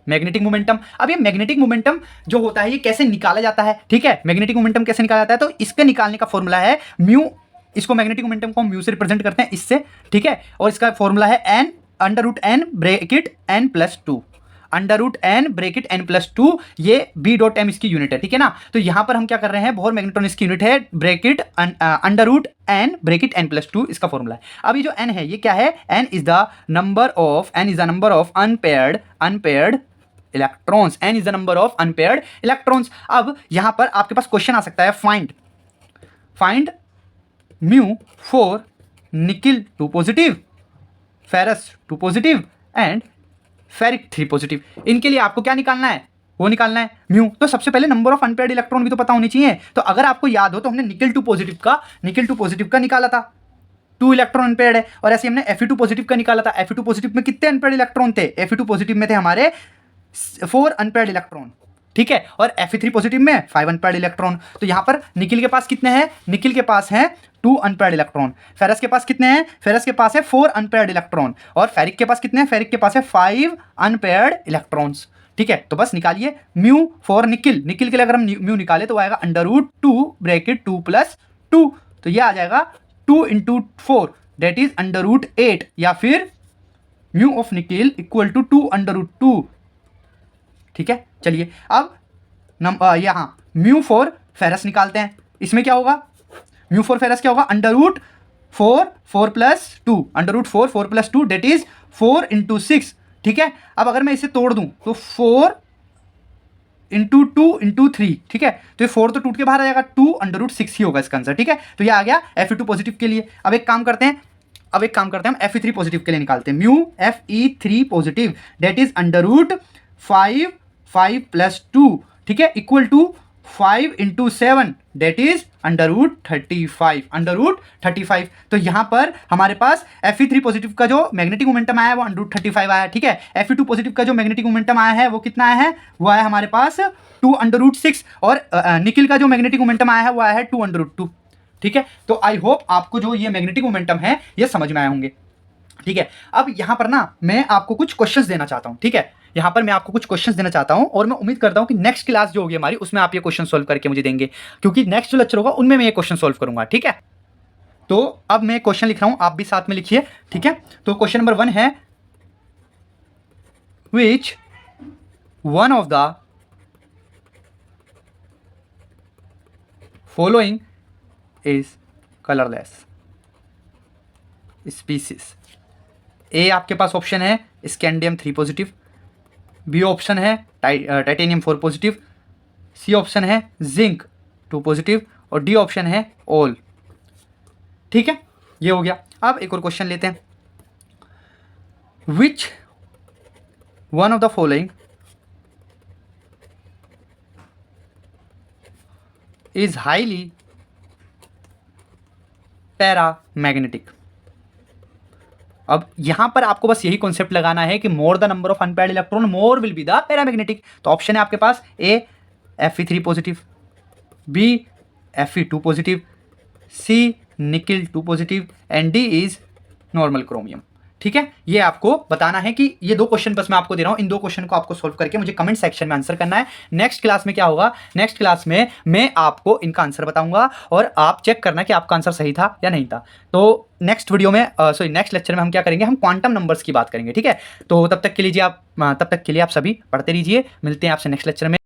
Magnetic momentum. अब ये मैग्नेटिक मोमेंटम जो होता है ये कैसे निकाला जाता है, ठीक है, मैग्नेटिक मोमेंटम कैसे निकाला जाता है, तो इसके निकालने का फॉर्मूला है म्यू। इसको मैग्नेटिक मोमेंटम को हम म्यू से रिप्रेजेंट करते हैं, इससे, ठीक है। और इसका फॉर्मूला है N √n bracket n+2, √n/n+2। ये b.m इसकी यूनिट है, ठीक है ना। तो यहां पर हम क्या कर रहे हैं, बोहर मैग्नेट्रॉन इसकी यूनिट है ब्रैकेट √n/n+2 इसका फॉर्मूला है। अब ये जो n है ये क्या है, n is the number of unpaired electrons. n is the number of unpaired electrons. अब यहां पर आपके पास क्वेश्चन आ सकता है, find mu for nickel 2 positive, ferrous 2 positive and ferric 3 positive. इनके लिए आपको क्या निकालना है, वो निकालना है म्यू। तो सबसे पहले नंबर ऑफ अनपेयर्ड इलेक्ट्रॉन भी तो पता होनी चाहिए। तो अगर आपको याद हो तो हमने निकिल 2 पॉजिटिव का निकाला था, 2 इलेक्ट्रॉन अनपेयर्ड है। और ऐसे हमने Fe2 पॉजिटिव का निकाला था। Fe2 पॉजिटिव में कितने अनपेयर्ड इलेक्ट्रॉन थे, Fe2 पॉजिटिव में थे हमारे 4 अनपेयर्ड इलेक्ट्रॉन, ठीक है। और Fe3 पॉजिटिव में 5 अनपेयर्ड इलेक्ट्रॉन। तो यहां पर निकिल के पास कितने हैं, निकिल के पास हैं 2 अनपेयर्ड इलेक्ट्रॉन। फेरस के पास कितने हैं, फेरस के पास है 4 अनपेयर्ड इलेक्ट्रॉन। और फेरिक के पास कितने हैं, फेरिक के पास है 5 अनपेयर्ड इलेक्ट्रॉन्स, ठीक है। तो बस निकालिए म्यू फॉर निकिल के लिए अगर हम म्यू निकाले तो आएगा √2 ब्रैकेट 2 + 2। तो ये आ जाएगा 2 × 4 दैट इज √8, या फिर mu of nickel equal to 2 √2, ठीक है। चलिए अब यहां म्यू फॉर फेरस निकालते हैं। इसमें क्या होगा, म्यू फॉर फेरस क्या होगा, √4 4 + 2, √4 4 + 2 दैट इज 4 × 6, ठीक है। अब अगर मैं इसे तोड़ दूं तो 4 × 2 × 3, ठीक है। तो ये 4 तो टूट के बाहर आ जाएगा, 2 √6 ही होगा इसका आंसर, ठीक है। तो ये आ गया Fe2 पॉजिटिव के लिए। अब एक काम करते हैं हम Fe3 पॉजिटिव के लिए निकालते हैं। Mu Fe3 positive that is √5 5 + 2, ठीक है, इक्वल टू 5 × 7 दैट इज √35। तो यहां पर हमारे पास Fe3 पॉजिटिव का जो मैग्नेटिक मोमेंटम आया है वो √35 आया है, ठीक है। Fe2 पॉजिटिव का जो मैग्नेटिक मोमेंटम आया है वो कितना आया है, वो आया हमारे पास 2 √6। और निकिल का जो मैग्नेटिक मोमेंटम आया है वो आया है 2 √2, ठीक है। तो आई होप आपको जो ये मैग्नेटिक मोमेंटम है ये समझ में आए होंगे, ठीक है। अब यहां पर ना मैं आपको कुछ क्वेश्चंस देना चाहता हूं, ठीक है। यहां पर मैं आपको कुछ क्वेश्चंस देना चाहता हूं और मैं उम्मीद करता हूं कि नेक्स्ट क्लास जो होगी हमारी उसमें आप ये क्वेश्चन सॉल्व करके मुझे देंगे, क्योंकि नेक्स्ट जो लेक्चर होगा उनमें मैं ये क्वेश्चन सॉल्व करूंगा, ठीक है। तो अब मैं क्वेश्चन लिख रहा हूं, आप भी साथ में लिखिए, ठीक है। तो क्वेश्चन नंबर 1 है, which one of the following is colourless species. A आपके पास ऑप्शन है स्कैंडियम 3 पॉजिटिव, बी ऑप्शन है टाइटेनियम 4 पॉजिटिव, सी ऑप्शन है जिंक 2 पॉजिटिव और डी ऑप्शन है ऑल, ठीक है। ये हो गया। अब एक और क्वेश्चन लेते हैं, विच one of the following is highly paramagnetic. अब यहाँ पर आपको बस यही कॉन्सेप्ट लगाना है कि more the number of unpaired electron more will be the paramagnetic. तो ऑप्शन है आपके पास A Fe3 positive, B Fe2 positive, C nickel 2 positive and D is normal chromium. ठीक है, ये आपको बताना है कि ये 2 क्वेश्चन बस मैं आपको दे रहा हूं, इन 2 क्वेश्चन को आपको सोल्व करके मुझे कमेंट सेक्शन में आंसर करना है। नेक्स्ट क्लास में क्या होगा, नेक्स्ट क्लास में मैं आपको इनका आंसर बताऊंगा और आप चेक करना कि आपका आंसर सही था या नहीं था। तो नेक्स्ट वीडियो में नेक्स्ट लेक्चर में हम क्या करेंगे, हम क्वांटम नंबर्स की बात करेंगे। ठीक है, तो तब तक के लिए आप सभी पढ़ते रहिए, मिलते हैं आपसे नेक्स्ट लेक्चर में।